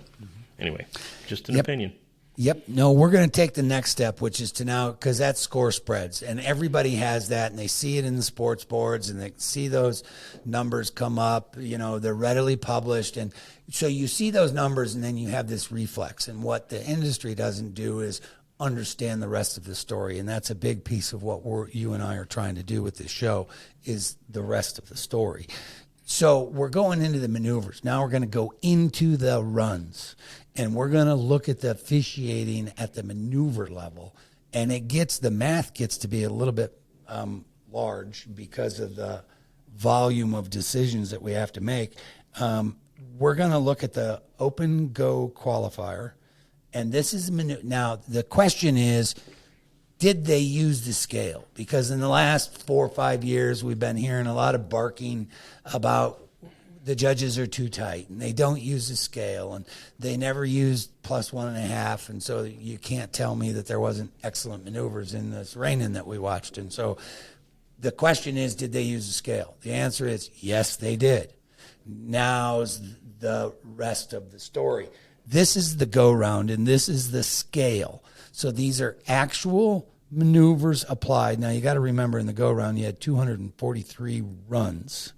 anyway, just an opinion. Yep. No, we're going to take the next step, which is to now, because that's score spreads, and everybody has that, and they see it in the sports boards, and they see those numbers come up. They're readily published, and so you see those numbers, and then you have this reflex. And what the industry doesn't do is understand the rest of the story, and that's a big piece of what you and I are trying to do with this show, is the rest of the story. So we're going into the maneuvers. Now we're going to go into the runs, and we're going to look at the officiating at the maneuver level. And the math gets to be a little bit large because of the volume of decisions that we have to make. We're going to look at the Open Go qualifier, and this is now the question is, did they use the scale? Because in the last 4 or 5 years, we've been hearing a lot of barking about the judges are too tight and they don't use the scale and they never used +1.5. And so you can't tell me that there wasn't excellent maneuvers in this reining that we watched. And so the question is, did they use the scale? The answer is yes, they did. Now's the rest of the story. This is the go round and this is the scale. So these are actual maneuvers applied. Now you got to remember, in the go round you had 243 runs.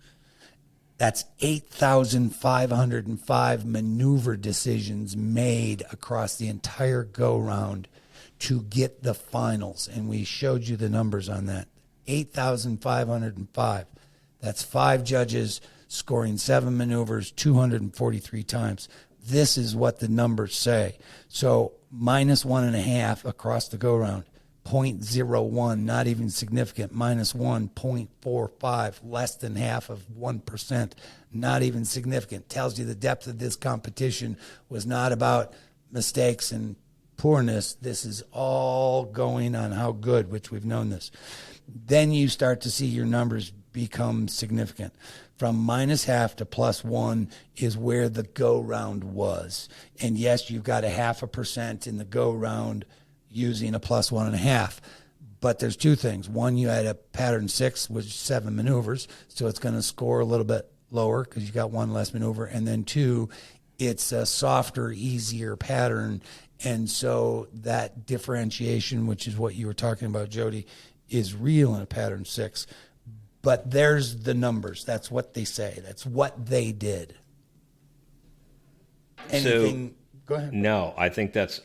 That's 8,505 maneuver decisions made across the entire go round to get the finals. And we showed you the numbers on that. 8,505. That's 5 judges scoring 7 maneuvers 243 times. This is what the numbers say. So -1.5 across the go round. 0.01, not even significant. -1, 0.45, less than half of 1%, not even significant. Tells you the depth of this competition was not about mistakes and poorness. This is all going on how good, which we've known this. Then you start to see your numbers become significant. From -0.5 to +1 is where the go round was. And yes, you've got 0.5% in the go round using a +1.5. But there's 2 things. One, you had a pattern 6 with 7 maneuvers, so it's going to score a little bit lower because you got 1 less maneuver. And then 2, it's a softer, easier pattern. And so that differentiation, which is what you were talking about, Jody, is real in a pattern 6. But there's the numbers. That's what they say. That's what they did. Anything? So, go ahead. No, I think that's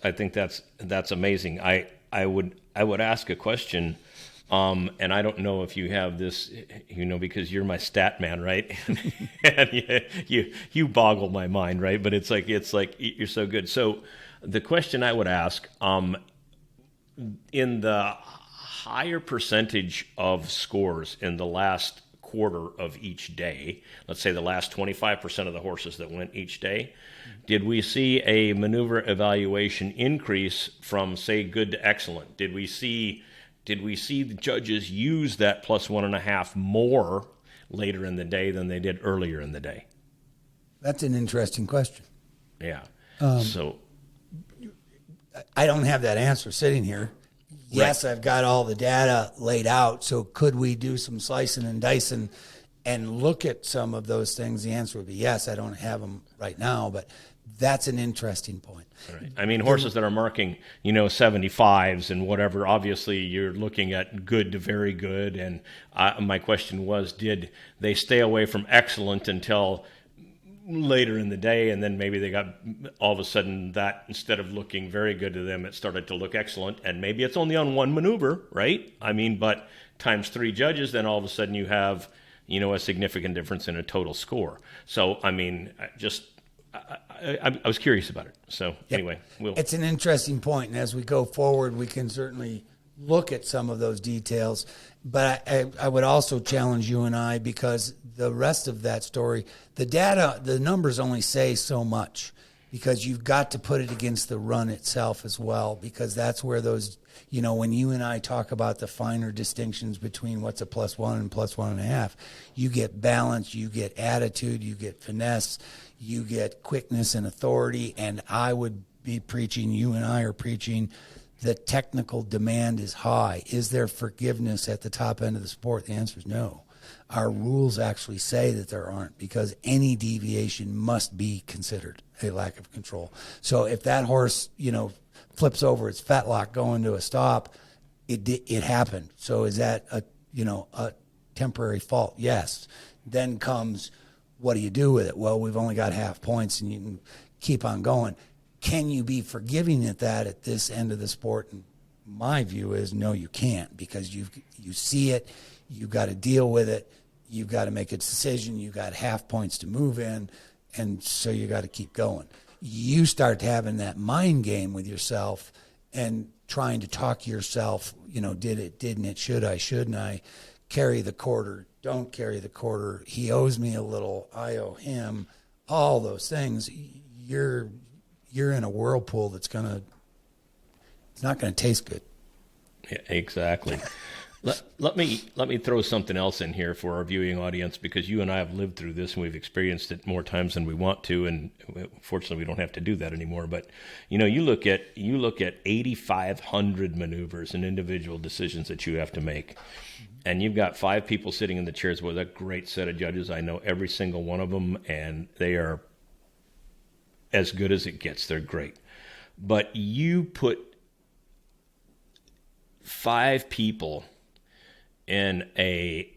amazing. I would ask a question, and I don't know if you have this, because you're my stat man, right? And you boggle my mind, right? But it's like you're so good. So the question I would ask, in the higher percentage of scores in the last quarter of each day, let's say the last 25% of the horses that went each day, did we see a maneuver evaluation increase from, say, good to excellent? Did we see the judges use that +1.5 more later in the day than they did earlier in the day? That's an interesting question. Yeah. So I don't have that answer sitting here. Yes, I've got all the data laid out. So could we do some slicing and dicing and look at some of those things? The answer would be yes. I don't have them right now, but That's an interesting point. Right. I mean, horses that are marking, 75s and whatever, obviously you're looking at good to very good. And my question was, did they stay away from excellent until later in the day, and then maybe they got all of a sudden that instead of looking very good to them, it started to look excellent, and maybe it's only on one maneuver, right? I mean, but times 3 judges, then all of a sudden you have, a significant difference in a total score. So, I mean, I was curious about it. So anyway, it's an interesting point, and as we go forward, we can certainly look at some of those details. But I would also challenge you and I, because the rest of that story, the data, the numbers only say so much, because you've got to put it against the run itself as well, because that's where those, when you and I talk about the finer distinctions between what's a +1 and +1.5, you get balance, you get attitude, you get finesse, you get quickness and authority. And I would be preaching, you and I are preaching, the technical demand is high. Is there forgiveness at the top end of the sport? The answer is no. Our rules actually say that there aren't, because any deviation must be considered a lack of control. So if that horse, flips over its fetlock going to a stop, it happened. So is that a temporary fault? Yes. Then comes, what do you do with it? Well, we've only got half points, and you can keep on going. Can you be forgiving at that at this end of the sport? And my view is no, you can't, because you see it, you've got to deal with it, you've got to make a decision, you've got half points to move in, and so you got to keep going. You start having that mind game with yourself and trying to talk yourself, did it, didn't it, should I, shouldn't I, carry the quarter, don't carry the quarter, he owes me a little, I owe him, all those things. You're in a whirlpool it's not going to taste good. Yeah, exactly. Let me throw something else in here for our viewing audience, because you and I have lived through this and we've experienced it more times than we want to, and fortunately we don't have to do that anymore. But you look at 8,500 maneuvers and individual decisions that you have to make, and you've got 5 people sitting in the chairs with a great set of judges. I know every single one of them, and they are as good as it gets. They're great. But you put 5 people in a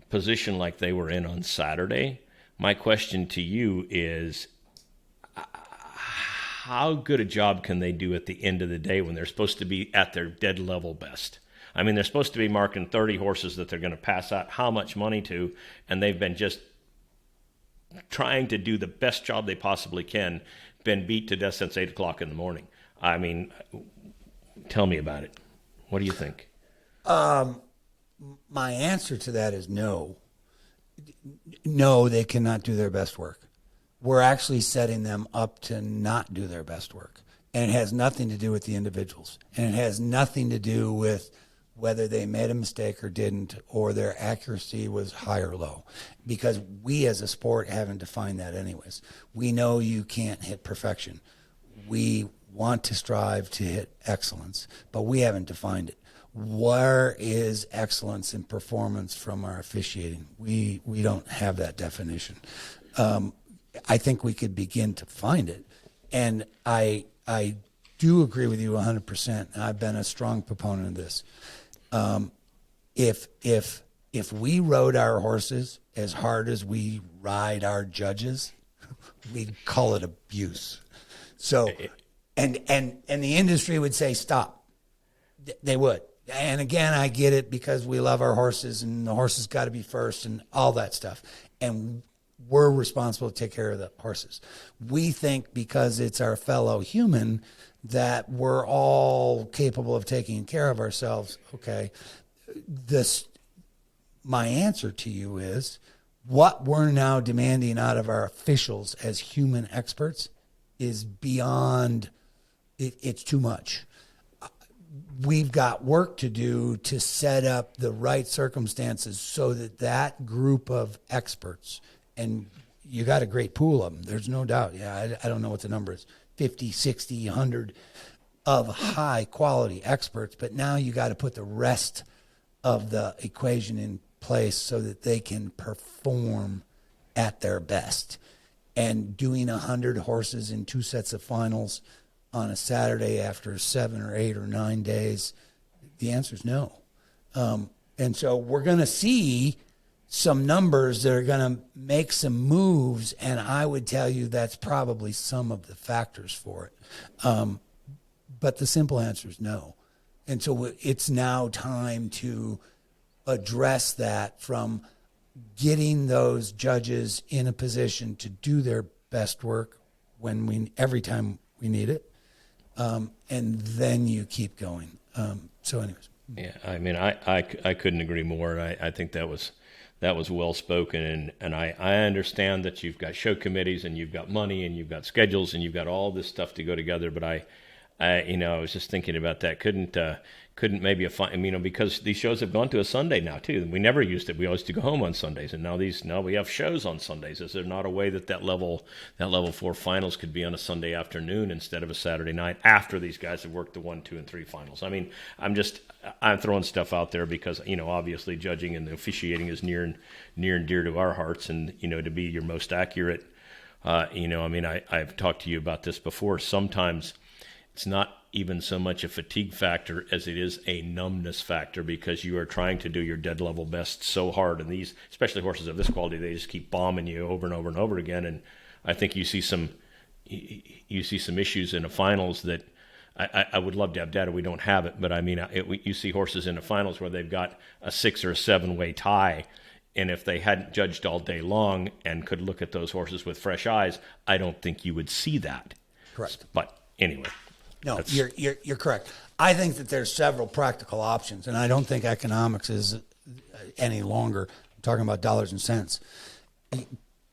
position like they were in on Saturday. My question to you is, how good a job can they do at the end of the day when they're supposed to be at their dead level best? I mean, they're supposed to be marking 30 horses that they're going to pass out how much money to, and they've been just trying to do the best job they possibly can, been beat to death since 8 o'clock in the morning. I mean, tell me about it. What do you think? My answer to that is no. No, they cannot do their best work. We're actually setting them up to not do their best work. And it has nothing to do with the individuals. And it has nothing to do with whether they made a mistake or didn't, or their accuracy was high or low. Because we as a sport haven't defined that anyways. We know you can't hit perfection. We want to strive to hit excellence, but we haven't defined it. Where is excellence in performance from our officiating? We don't have that definition. I think we could begin to find it. And I do agree with you 100%. I've been a strong proponent of this. If we rode our horses as hard as we ride our judges, we'd call it abuse. So, and the industry would say stop. They would. And again, I get it, because we love our horses and the horses got to be first and all that stuff. And we're responsible to take care of the horses. We think because it's our fellow human that we're all capable of taking care of ourselves. Okay. My answer to you is, what we're now demanding out of our officials as human experts is beyond, it's too much. We've got work to do to set up the right circumstances so that that group of experts, and you got a great pool of them, there's no doubt. Yeah, I don't know what the number is, 50, 60, 100 of high quality experts, but now you got to put the rest of the equation in place so that they can perform at their best. and doing 100 horses in 2 sets of finals on a Saturday after 7 or 8 or 9 days? The answer is no. And so we're going to see some numbers that are going to make some moves, and I would tell you that's probably some of the factors for it. But the simple answer is no. And so it's now time to address that from getting those judges in a position to do their best work every time we need it, and then you keep going. So anyways. Yeah, I mean, I couldn't agree more. I think that was well spoken, and I understand that you've got show committees and you've got money and you've got schedules and you've got all this stuff to go together. But I was just thinking about that. Couldn't maybe because these shows have gone to a Sunday now too. We never used it. We always used to go home on Sundays, and now we have shows on Sundays. Is there not a way that level 4 finals could be on a Sunday afternoon instead of a Saturday night after these guys have worked the 1, 2, and 3 finals? I mean, I'm throwing stuff out there because obviously judging and the officiating is near and dear to our hearts, and to be your most accurate. I've talked to you about this before. Sometimes it's not even so much a fatigue factor as it is a numbness factor, because you are trying to do your dead level best so hard, and these, especially horses of this quality, they just keep bombing you over and over and over again. And I think you see some issues in the finals that I would love to have data. We don't have it, but you see horses in the finals where they've got a 6 or a 7-way tie, and if they hadn't judged all day long and could look at those horses with fresh eyes, I don't think you would see that. Correct. But anyway. No, you're correct. I think that there's several practical options, and I don't think economics is any longer. I'm talking about dollars and cents.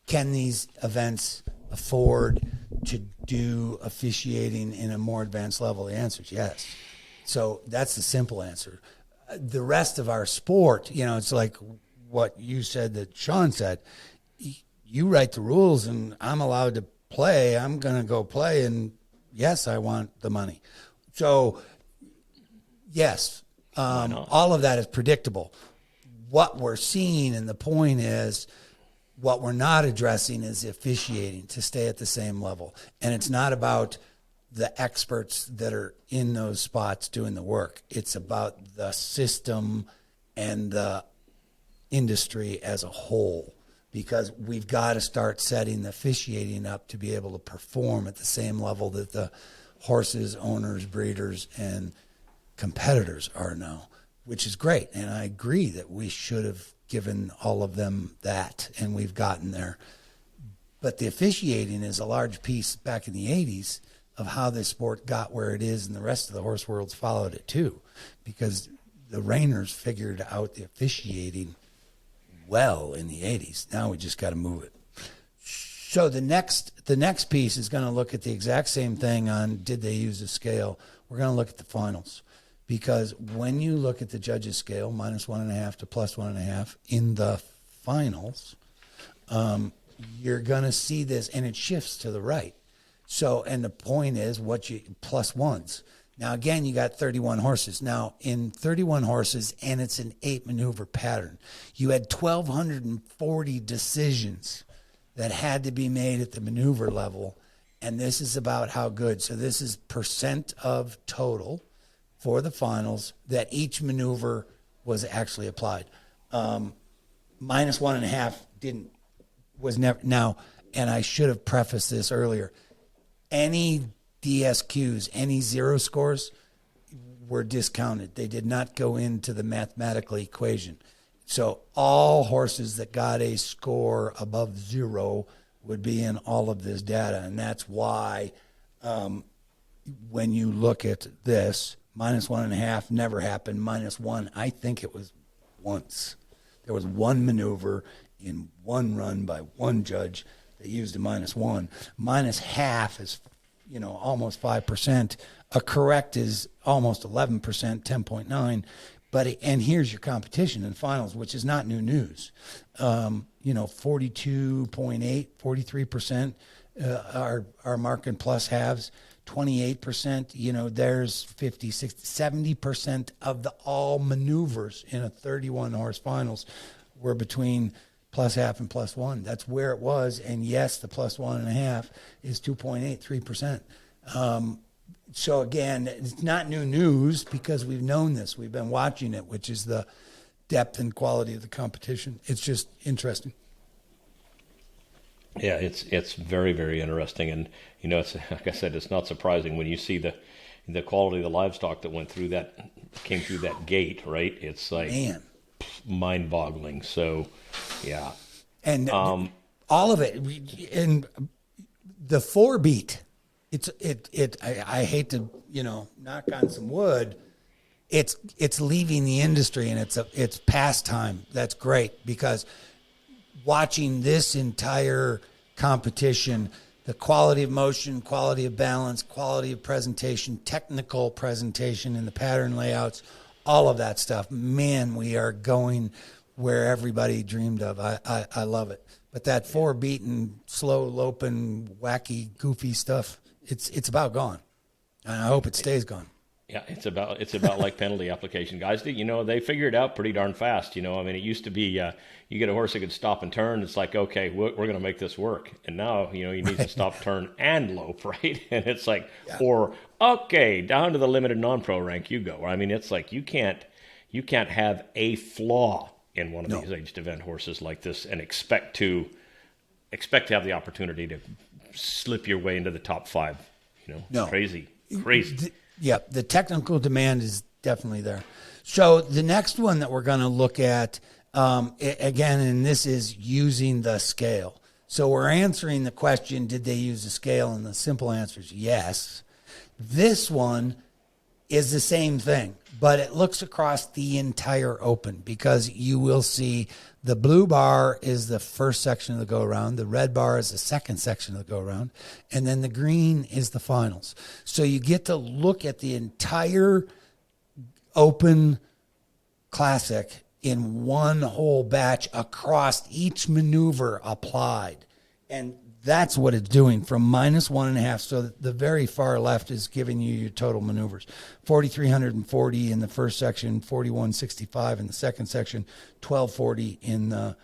Can these events afford to do officiating in a more advanced level? The answer is yes. So that's the simple answer. The rest of our sport, it's like what you said that Sean said. You write the rules, and I'm allowed to play. I'm going to go play, and yes, I want the money. So, yes, all of that is predictable. What we're seeing, and the point is, what we're not addressing is officiating to stay at the same level. And it's not about the experts that are in those spots doing the work. It's about the system and the industry as a whole, because we've got to start setting the officiating up to be able to perform at the same level that the horses, owners, breeders, and competitors are now, which is great. And I agree that we should have given all of them that, and we've gotten there. But the officiating is a large piece back in the 80s of how this sport got where it is, and the rest of the horse world's followed it too, because the reiners figured out the officiating well in the 80s. Now we just got to move it. So the next piece is going to look at the exact same thing on did they use a scale. We're going to look at the finals, because when you look at the judges scale, -1.5 to +1.5 in the finals, you're going to see this, and it shifts to the right. So, and the point is +1s. Now, again, you got 31 horses. Now, in 31 horses, and it's an 8-maneuver pattern, you had 1,240 decisions that had to be made at the maneuver level, and this is about how good. So this is percent of total for the finals that each maneuver was actually applied. -1.5 was never. Now, and I should have prefaced this earlier, any DSQs, any 0 scores were discounted. They did not go into the mathematical equation. So all horses that got a score above 0 would be in all of this data. And that's why when you look at this, -1.5 never happened. -1, I think it was once. There was one maneuver in one run by one judge that used a -1. -0.5 is almost 5%. A correct is almost 11%, 10.9. And here's your competition in finals, which is not new news. 42.8, 43% are marking plus halves, 28%, there's 50, 60, 70% of all maneuvers in a 31 horse finals were between plus half and plus one. That's where it was. And yes, the plus 1.5 is 2.83%. So again, it's not new news because we've known this. We've been watching it, which is the depth and quality of the competition. It's just interesting. Yeah, it's very, very interesting. And, it's, like I said, it's not surprising when you see the quality of the livestock that came through that gate, right? It's like mind-boggling. So, yeah. And all of it, and the 4 beat, I hate to, knock on some wood. It's leaving the industry, and it's pastime. That's great, because watching this entire competition, the quality of motion, quality of balance, quality of presentation, technical presentation, and the pattern layouts, all of that stuff, man, we are going where everybody dreamed of. I love it. But that 4 beaten, slow, loping, wacky, goofy stuff, it's about gone. And I hope it stays gone. Yeah, it's about like penalty application. Guys, they figure it out pretty darn fast. It used to be you get a horse that could stop and turn. It's like, okay, we're going to make this work. And now, he needs to stop, turn, and lope, right? And it's like, or, okay, down to the limited non-pro rank you go. It's like you can't have a flaw in one of these aged event horses like this and expect to have the opportunity to slip your way into the top 5. No. Crazy. The technical demand is definitely there. So the next one that we're going to look at, again, and this is using the scale. So we're answering the question, did they use the scale? And the simple answer is yes. This one is the same thing, but it looks across the entire Open, because you will see the blue bar is the first section of the go-around, the red bar is the second section of the go-around, and then the green is the finals. So you get to look at the entire Open Classic in one whole batch across each maneuver applied. And that's what it's doing from -1.5. So the very far left is giving you your total maneuvers. 4,340 in the first section, 4,165 in the second section, 1,240 in the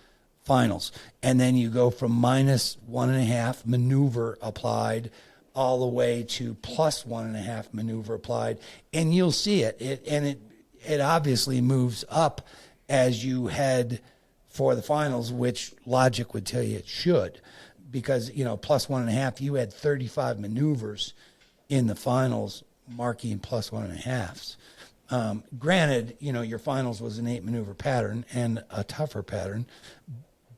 finals. And then you go from -1.5 maneuver applied all the way to +1.5 maneuver applied. And you'll see it. It obviously moves up as you head for the finals, which logic would tell you it should. Because, +1.5, you had 35 maneuvers in the finals, marking +1.5s. Granted, your finals was an 8 maneuver pattern and a tougher pattern,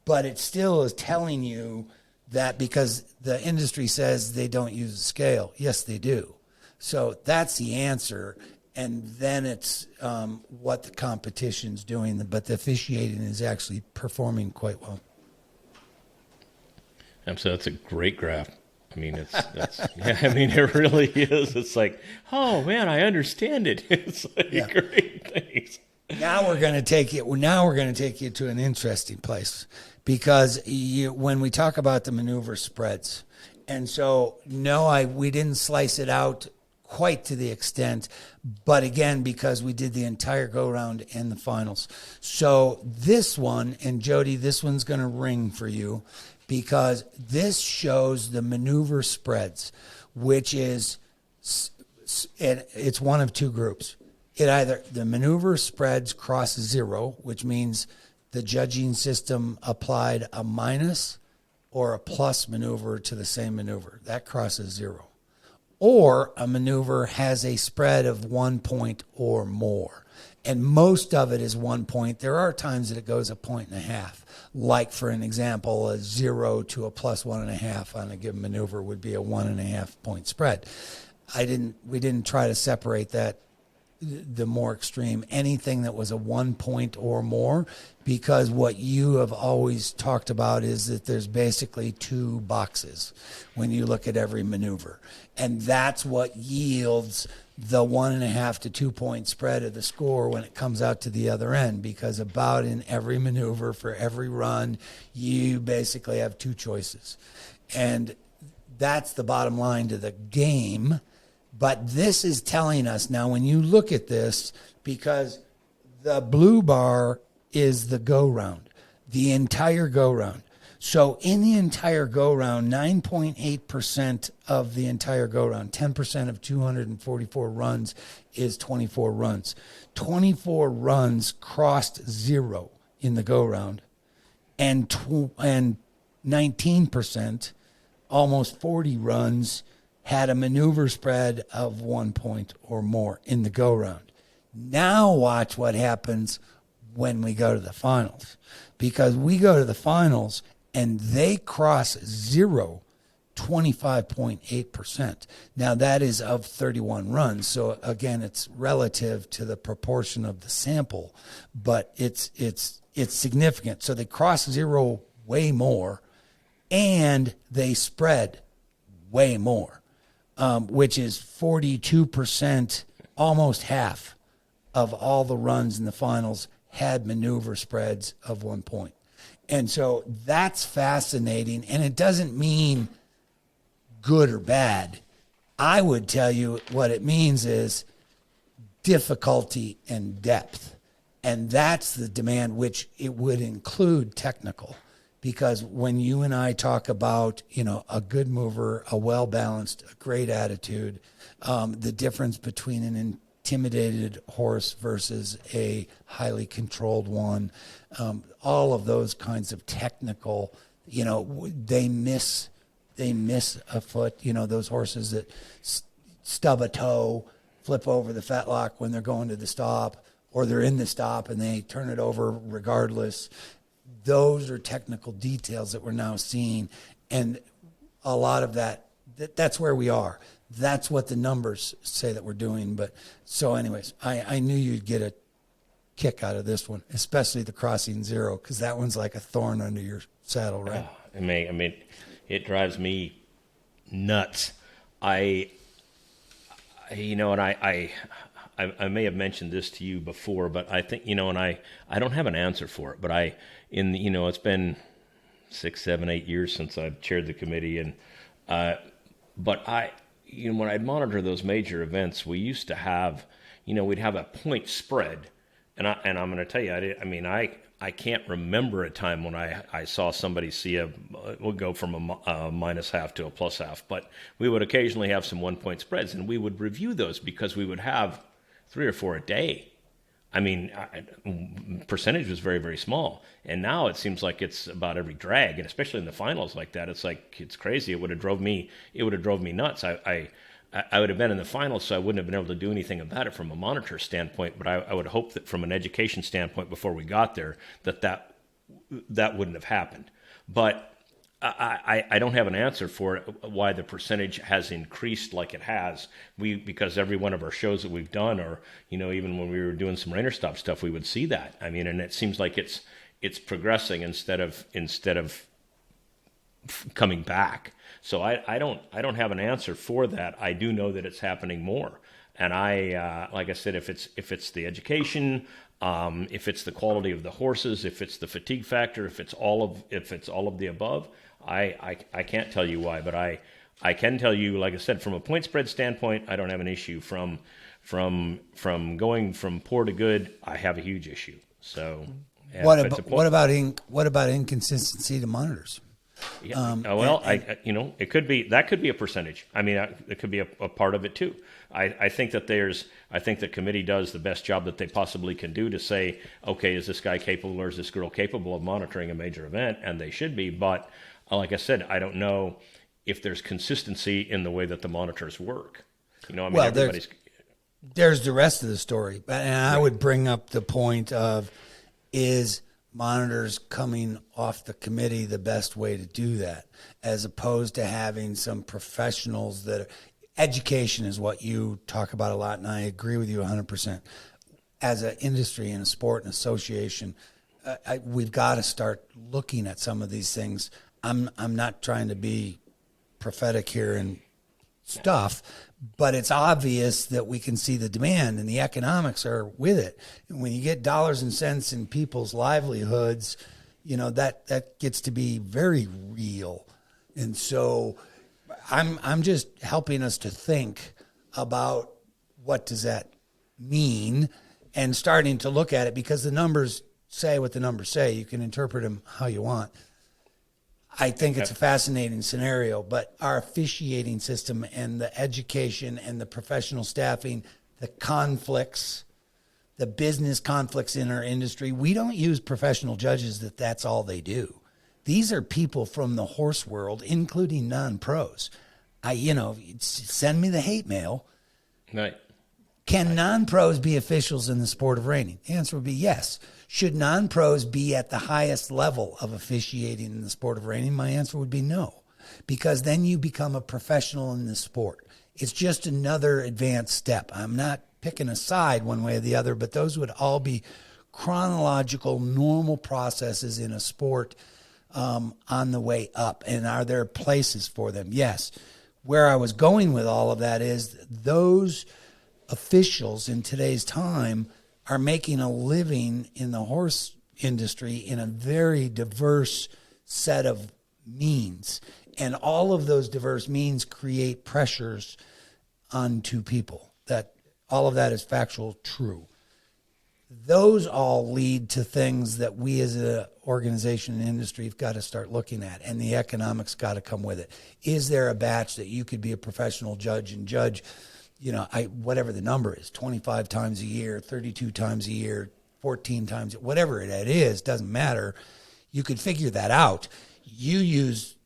but it still is telling you that, because the industry says they don't use a scale. Yes, they do. So that's the answer. And then it's what the competition's doing, but the officiating is actually performing quite well. So that's a great graph. It really is. It's like, oh man, I understand it. It's like great things. Now we're going to take you to an interesting place, because when we talk about the maneuver spreads, and so we didn't slice it out quite to the extent, but again, because we did the entire go-round and the finals. So this one, and Jody, this one's going to ring for you, because this shows the maneuver spreads, which is, it's one of two groups. The maneuver spreads cross 0, which means the judging system applied a minus or a plus maneuver to the same maneuver. That crosses 0. Or a maneuver has a spread of 1 point or more. And most of it is 1 point. There are times that it goes 1.5 points. Like, for an example, a 0 to a +1.5 on a given maneuver would be a 1.5 point spread. We didn't try to separate that, the more extreme, anything that was a 1 point or more, because what you have always talked about is that there's basically 2 boxes when you look at every maneuver. And that's what yields the 1.5 to 2 point spread of the score when it comes out to the other end, because about in every maneuver for every run, you basically have 2 choices. And that's the bottom line to the game. But this is telling us now, when you look at this, because the blue bar is the go round, The entire go-round. So in the entire go-round, 9.8% of the entire go-round, 10% of 244 runs is 24 runs. 24 runs crossed zero in the go-round, and 19%, almost 40 runs, had a maneuver spread of 1 point or more in the go-round. Now watch what happens when we go to the finals, because we go to the finals and they cross zero 25.8%. Now that is of 31 runs. So again, it's relative to the proportion of the sample, but it's significant. So they cross zero way more and they spread way more, which is 42%, almost half of all the runs in the finals had maneuver spreads of 1 point. And so that's fascinating, and it doesn't mean good or bad. I would tell you what it means is difficulty and depth, and that's the demand, which it would include technical, because when you and I talk about, a good mover, a well-balanced, a great attitude, the difference between an intimidated horse versus a highly controlled one, all of those kinds of technical, they miss a foot, those horses that stub a toe, flip over the fetlock when they're going to the stop, or they're in the stop and they turn it over regardless. Those are technical details that we're now seeing, and a lot of that's where we are. That's what the numbers say that we're doing. But so anyways, I knew you'd get a kick out of this one, especially the crossing zero, because that one's like a thorn under your saddle, right? I mean, it drives me nuts. I may have mentioned this to you before, but I think, and I don't have an answer for it, but it's been 6, 7, 8 years since I've chaired the committee, and but when I'd monitor those major events, we used to have, we'd have a point spread, and I'm going to tell you, I can't remember a time when I saw somebody we'll go from a minus half to a plus half, but we would occasionally have some 1 point spreads, and we would review those because we would have 3 or 4 a day. Percentage was very, very small. And now it seems like it's about every drag, and especially in the finals like that, it's crazy. It would have drove me nuts. I would have been in the finals, so I wouldn't have been able to do anything about it from a monitor standpoint, but I would hope that from an education standpoint before we got there, that wouldn't have happened. But I don't have an answer for it, why the percentage has increased like it has. Because every one of our shows that we've done, or even when we were doing some Rainer Stop stuff, we would see that. And it seems like it's progressing instead of coming back. So I don't have an answer for that. I do know that it's happening more. And like I said, if it's the education, if it's the quality of the horses, if it's the fatigue factor, if it's all of the above, I can't tell you why, but I can tell you, like I said, from a point spread standpoint, I don't have an issue. From going from poor to good, I have a huge issue. So what about inconsistency to monitors? Yeah. It could be a percentage. It could be a part of it too. I think that the committee does the best job that they possibly can do to say, okay, is this guy capable or is this girl capable of monitoring a major event? And they should be. But like I said, I don't know if there's consistency in the way that the monitors work. There's the rest of the story. And I would bring up the point of, is monitors coming off the committee the best way to do that, as opposed to having some professionals education is what you talk about a lot, and I agree with you 100%. As an industry and a sport and association, we've got to start looking at some of these things. I'm not trying to be prophetic here and stuff, but it's obvious that we can see the demand and the economics are with it. And when you get dollars and cents in people's livelihoods, that gets to be very real. And so I'm just helping us to think about what does that mean, and starting to look at it, because the numbers say what the numbers say. You can interpret them how you want. I think it's a fascinating scenario, but our officiating system and the education and the professional staffing, the conflicts, the business conflicts in our industry, we don't use professional judges that's all they do. These are people from the horse world, including non-pros. Send me the hate mail. Right. Can non-pros be officials in the sport of reining? The answer would be yes. Should non-pros be at the highest level of officiating in the sport of reining? My answer would be no, because then you become a professional in the sport. It's just another advanced step. I'm not picking a side one way or the other, but those would all be chronological, normal processes in a sport on the way up. And are there places for them? Yes. Where I was going with all of that is those officials in today's time are making a living in the horse industry in a very diverse set of means. And all of those diverse means create pressures onto people. That all of that is factual true. Those all lead to things that we as an organization and industry have got to start looking at, and the economics got to come with it. Is there a batch that you could be a professional judge and judge, whatever the number is, 25 times a year, 32 times a year, 14 times, whatever it is, doesn't matter. You could figure that out. You use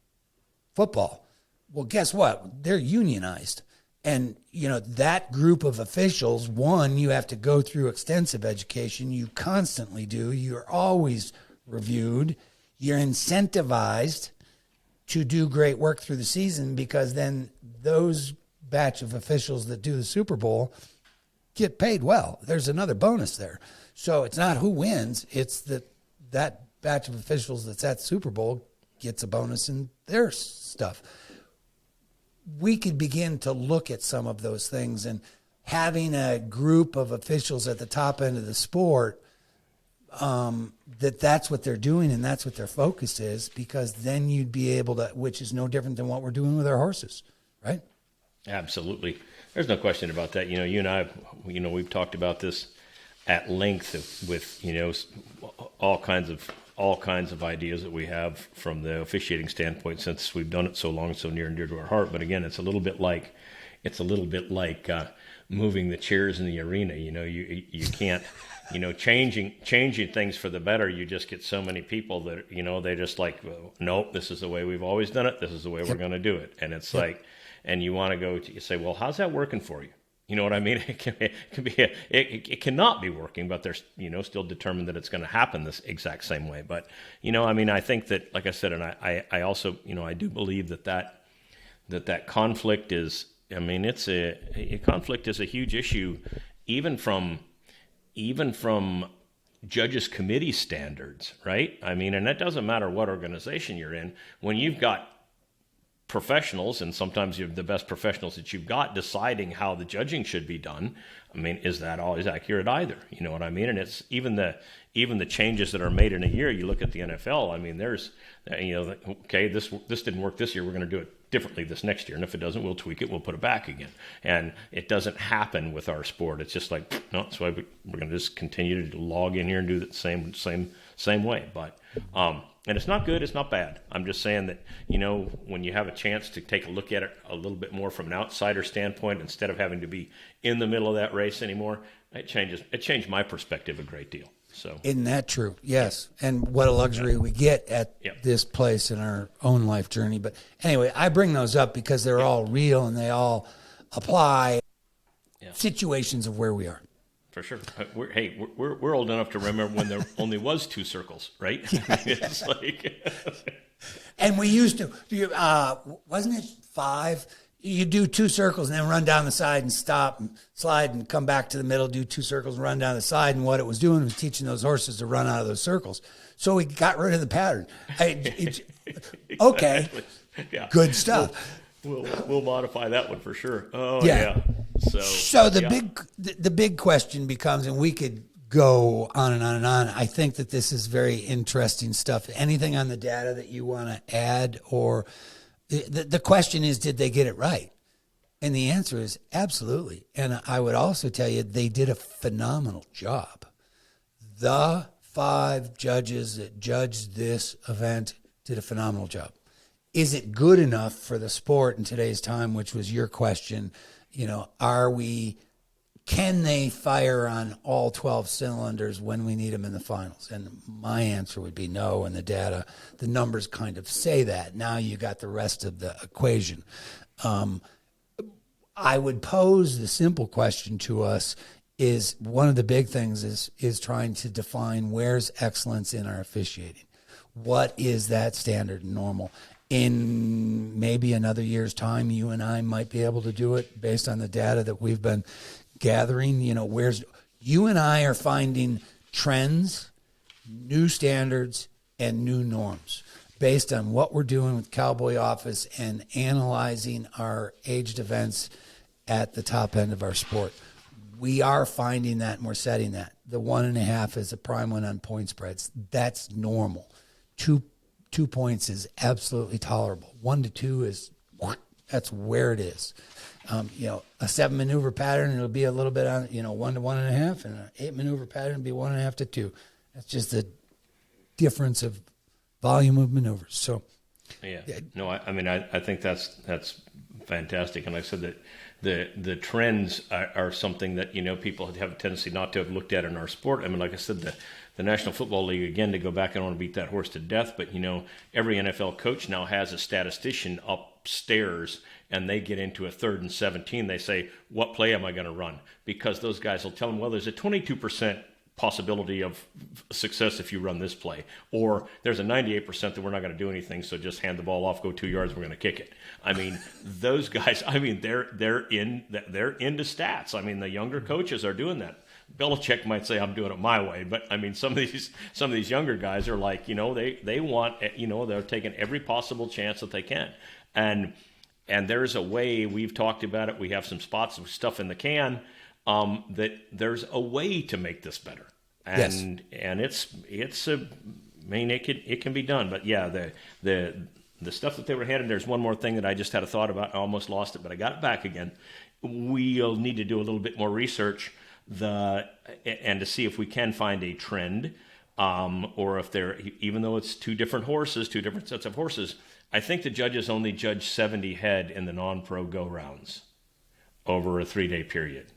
football. Well, guess what? They're unionized. And, that group of officials, one, you have to go through extensive education. You constantly do. You're always reviewed. You're incentivized to do great work through the season, because then those batch of officials that do the Super Bowl get paid well. There's another bonus there. So it's not who wins. It's that batch of officials that's at the Super Bowl gets a bonus in their stuff. We could begin to look at some of those things, and having a group of officials at the top end of the sport, that's what they're doing and that's what their focus is, because then you'd be able to, which is no different than what we're doing with our horses, right? Absolutely. There's no question about that. You and I, we've talked about this at length with all kinds of ideas that we have from the officiating standpoint, since we've done it so long, so near and dear to our heart. But again, it's a little bit like moving the chairs in the arena. You can't, changing things for the better. You just get so many people that they just like, nope, this is the way we've always done it. This is the way we're going to do it. And it's like, and you want to you say, well, how's that working for you? You know what I mean? It cannot be working, but they're still determined that it's going to happen this exact same way. But I think that, like I said, and I also I do believe that conflict is. Conflict is a huge issue, even from judges' committee standards, right? And that doesn't matter what organization you're in. When you've got professionals, and sometimes you're the best professionals that you've got, deciding how the judging should be done, is that always accurate either? You know what I mean? And it's even the changes that are made in a year. You look at the NFL. There's okay, this didn't work this year. We're going to do it differently this next year, and if it doesn't, we'll tweak it. We'll put it back again. And it doesn't happen with our sport. It's just like, no, that's why we're going to just continue to log in here and do it the same way. But and it's not good, it's not bad. I'm just saying that, when you have a chance to take a look at it a little bit more from an outsider standpoint, instead of having to be in the middle of that race anymore, it changed my perspective a great deal. So isn't that true? Yes. And what a luxury we get at this place in our own life journey. But anyway, I bring those up because they're all real and they all apply situations of where we are. For sure. We're old enough to remember when there only was 2 circles, right? It's like, and we used to. Wasn't it 5? You do 2 circles and then run down the side and stop and slide and come back to the middle, do 2 circles and run down the side. And what it was doing was teaching those horses to run out of those circles. So we got rid of the pattern. Okay, good stuff. We'll modify that one for sure. Oh yeah. So the big question becomes, and we could go on and on and on. I think that this is very interesting stuff. Anything on the data that you want to add, or the question is, did they get it right? And the answer is absolutely. And I would also tell you they did a phenomenal job. The 5 judges that judged this event did a phenomenal job. Is it good enough for the sport in today's time, which was your question? Can they fire on all 12 cylinders when we need them in the finals? And my answer would be no, and the numbers kind of say that. Now you got the rest of the equation. I would pose the simple question to us is one of the big things is trying to define where's excellence in our officiating. What is that standard and normal? In maybe another year's time, you and I might be able to do it based on the data that we've been gathering. You and I are finding trends, new standards, and new norms based on what we're doing with Cowboy Office and analyzing our aged events at the top end of our sport. We are finding that, and we're setting that. The 1.5 is a prime one on point spreads. That's normal. 2 points is absolutely tolerable. 1 to 2 is, that's where it is. A 7 maneuver pattern, it'll be a little bit on, 1 to 1.5, and an 8 maneuver pattern will be 1.5 to 2. That's just the difference of volume of maneuvers. So, I think that's fantastic. And like I said, that the trends are something that, people have a tendency not to have looked at in our sport. I mean, like I said, the National Football League, again, to go back, I don't want to beat that horse to death, but, every NFL coach now has a statistician upstairs, and they get into a 3rd and 17. They say, what play am I going to run? Because those guys will tell them, well, there's a 22% possibility of success if you run this play, or there's a 98% that we're not going to do anything, so just hand the ball off, go 2 yards, we're going to kick it. I mean, those guys, they're into stats. I mean, the younger coaches are doing that. Belichick might say I'm doing it my way, but I mean, some of these younger guys are like, they want, they're taking every possible chance that they can, and there's a way. We've talked about it. We have some spots of stuff in the can. That there's a way to make this better, and it can be done. But yeah, the stuff that they were handing. There's one more thing that I just had a thought about. I almost lost it, but I got it back again. We'll need to do a little bit more research and to see if we can find a trend, or if even though it's two different sets of horses. I think the judges only judge 70 head in the non-pro go rounds over a 3-day period.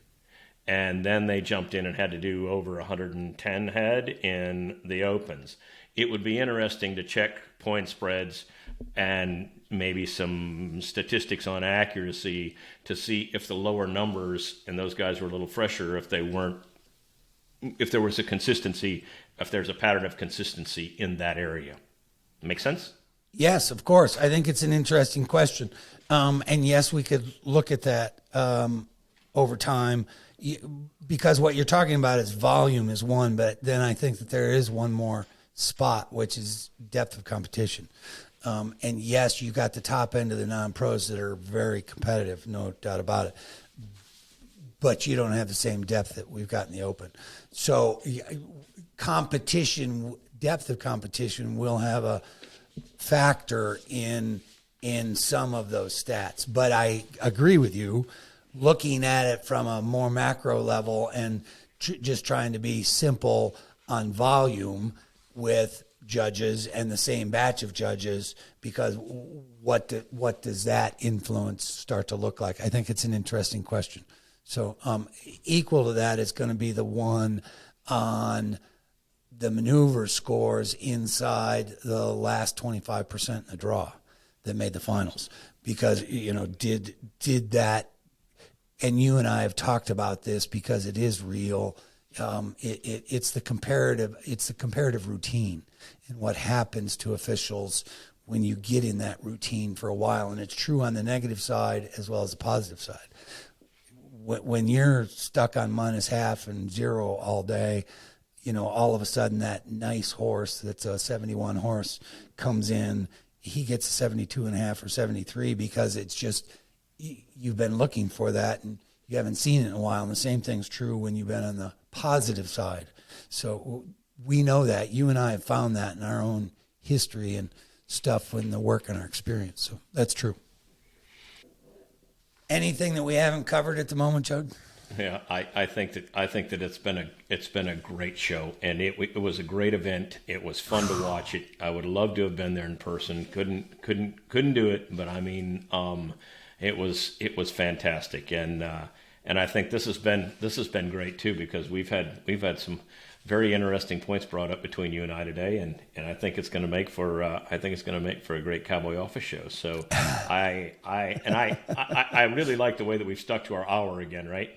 And then they jumped in and had to do over 110 head in the opens. It would be interesting to check point spreads and maybe some statistics on accuracy to see if the lower numbers, and those guys were a little fresher, if there was a consistency, if there's a pattern of consistency in that area. Make sense? Yes, of course. I think it's an interesting question. And yes, we could look at that over time. Because what you're talking about is volume is one, but then I think that there is one more spot, which is depth of competition. And yes, you got the top end of the non-pros that are very competitive, no doubt about it. But you don't have the same depth that we've got in the open. So depth of competition will have a factor in some of those stats. But I agree with you. Looking at it from a more macro level and just trying to be simple on volume with judges and the same batch of judges, because what does that influence start to look like? I think it's an interesting question. So equal to that is going to be the one on the maneuver scores inside the last 25% in the draw that made the finals, because did that. And you and I have talked about this because it is real. It's the comparative routine and what happens to officials when you get in that routine for a while. And it's true on the negative side as well as the positive side. When you're stuck on -half and 0 all day, all of a sudden that nice horse that's a 71 horse comes in, he gets a 72.5 or 73 because it's just, you've been looking for that and you haven't seen it in a while. And the same thing's true when you've been on the positive side. So we know that. You and I have found that in our own history and stuff in the work and our experience. So that's true. Anything that we haven't covered at the moment, Jud? Yeah, I think that it's been a great show, and it was a great event. It was fun to watch it. I would love to have been there in person. Couldn't do it, but I mean, it was fantastic, and I think this has been great too, because we've had some very interesting points brought up between you and I today, and I think it's going to make for a great Cowboy Office show. So I really like the way that we've stuck to our hour again, right?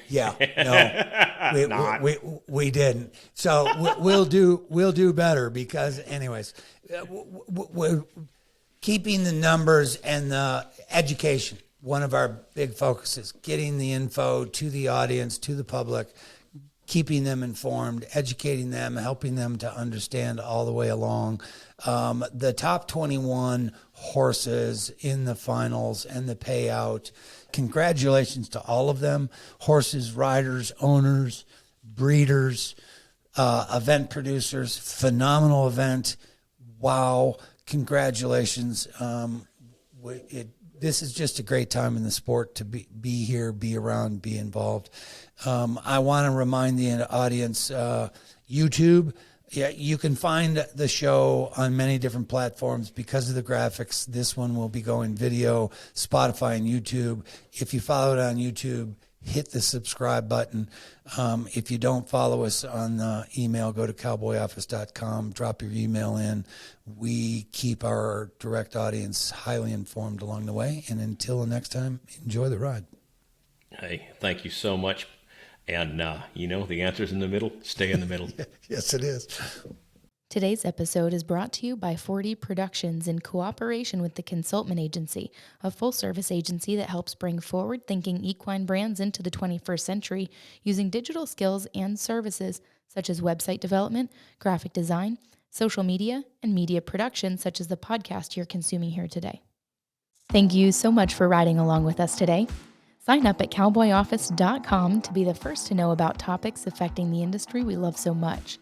Yeah, no, we didn't. So we'll do better, because anyways, we're keeping the numbers and the education. One of our big focuses, getting the info to the audience, to the public, keeping them informed, educating them, helping them to understand all the way along. The top 21 horses in the finals and the payout, congratulations to all of them. Horses, riders, owners, breeders, event producers, phenomenal event. Wow, congratulations. This is just a great time in the sport to be here, be around, be involved. I want to remind the audience, YouTube, yeah, you can find the show on many different platforms because of the graphics. This one will be going video, Spotify and YouTube. If you follow it on YouTube, hit the subscribe button. If you don't follow us on the email, go to cowboyoffice.com, drop your email in. We keep our direct audience highly informed along the way. And until the next time, enjoy the ride. Hey, thank you so much. And, the answer's in the middle. Stay in the middle. Yes, it is. Today's episode is brought to you by 4D Productions in cooperation with the Consultment Agency, a full-service agency that helps bring forward-thinking equine brands into the 21st century using digital skills and services such as website development, graphic design, social media, and media production such as the podcast you're consuming here today. Thank you so much for riding along with us today. Sign up at cowboyoffice.com to be the first to know about topics affecting the industry we love so much.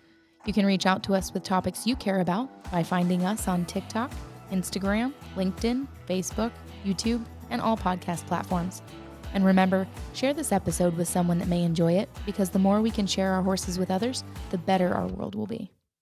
You can reach out to us with topics you care about by finding us on TikTok, Instagram, LinkedIn, Facebook, YouTube, and all podcast platforms. And remember, share this episode with someone that may enjoy it, because the more we can share our horses with others, the better our world will be.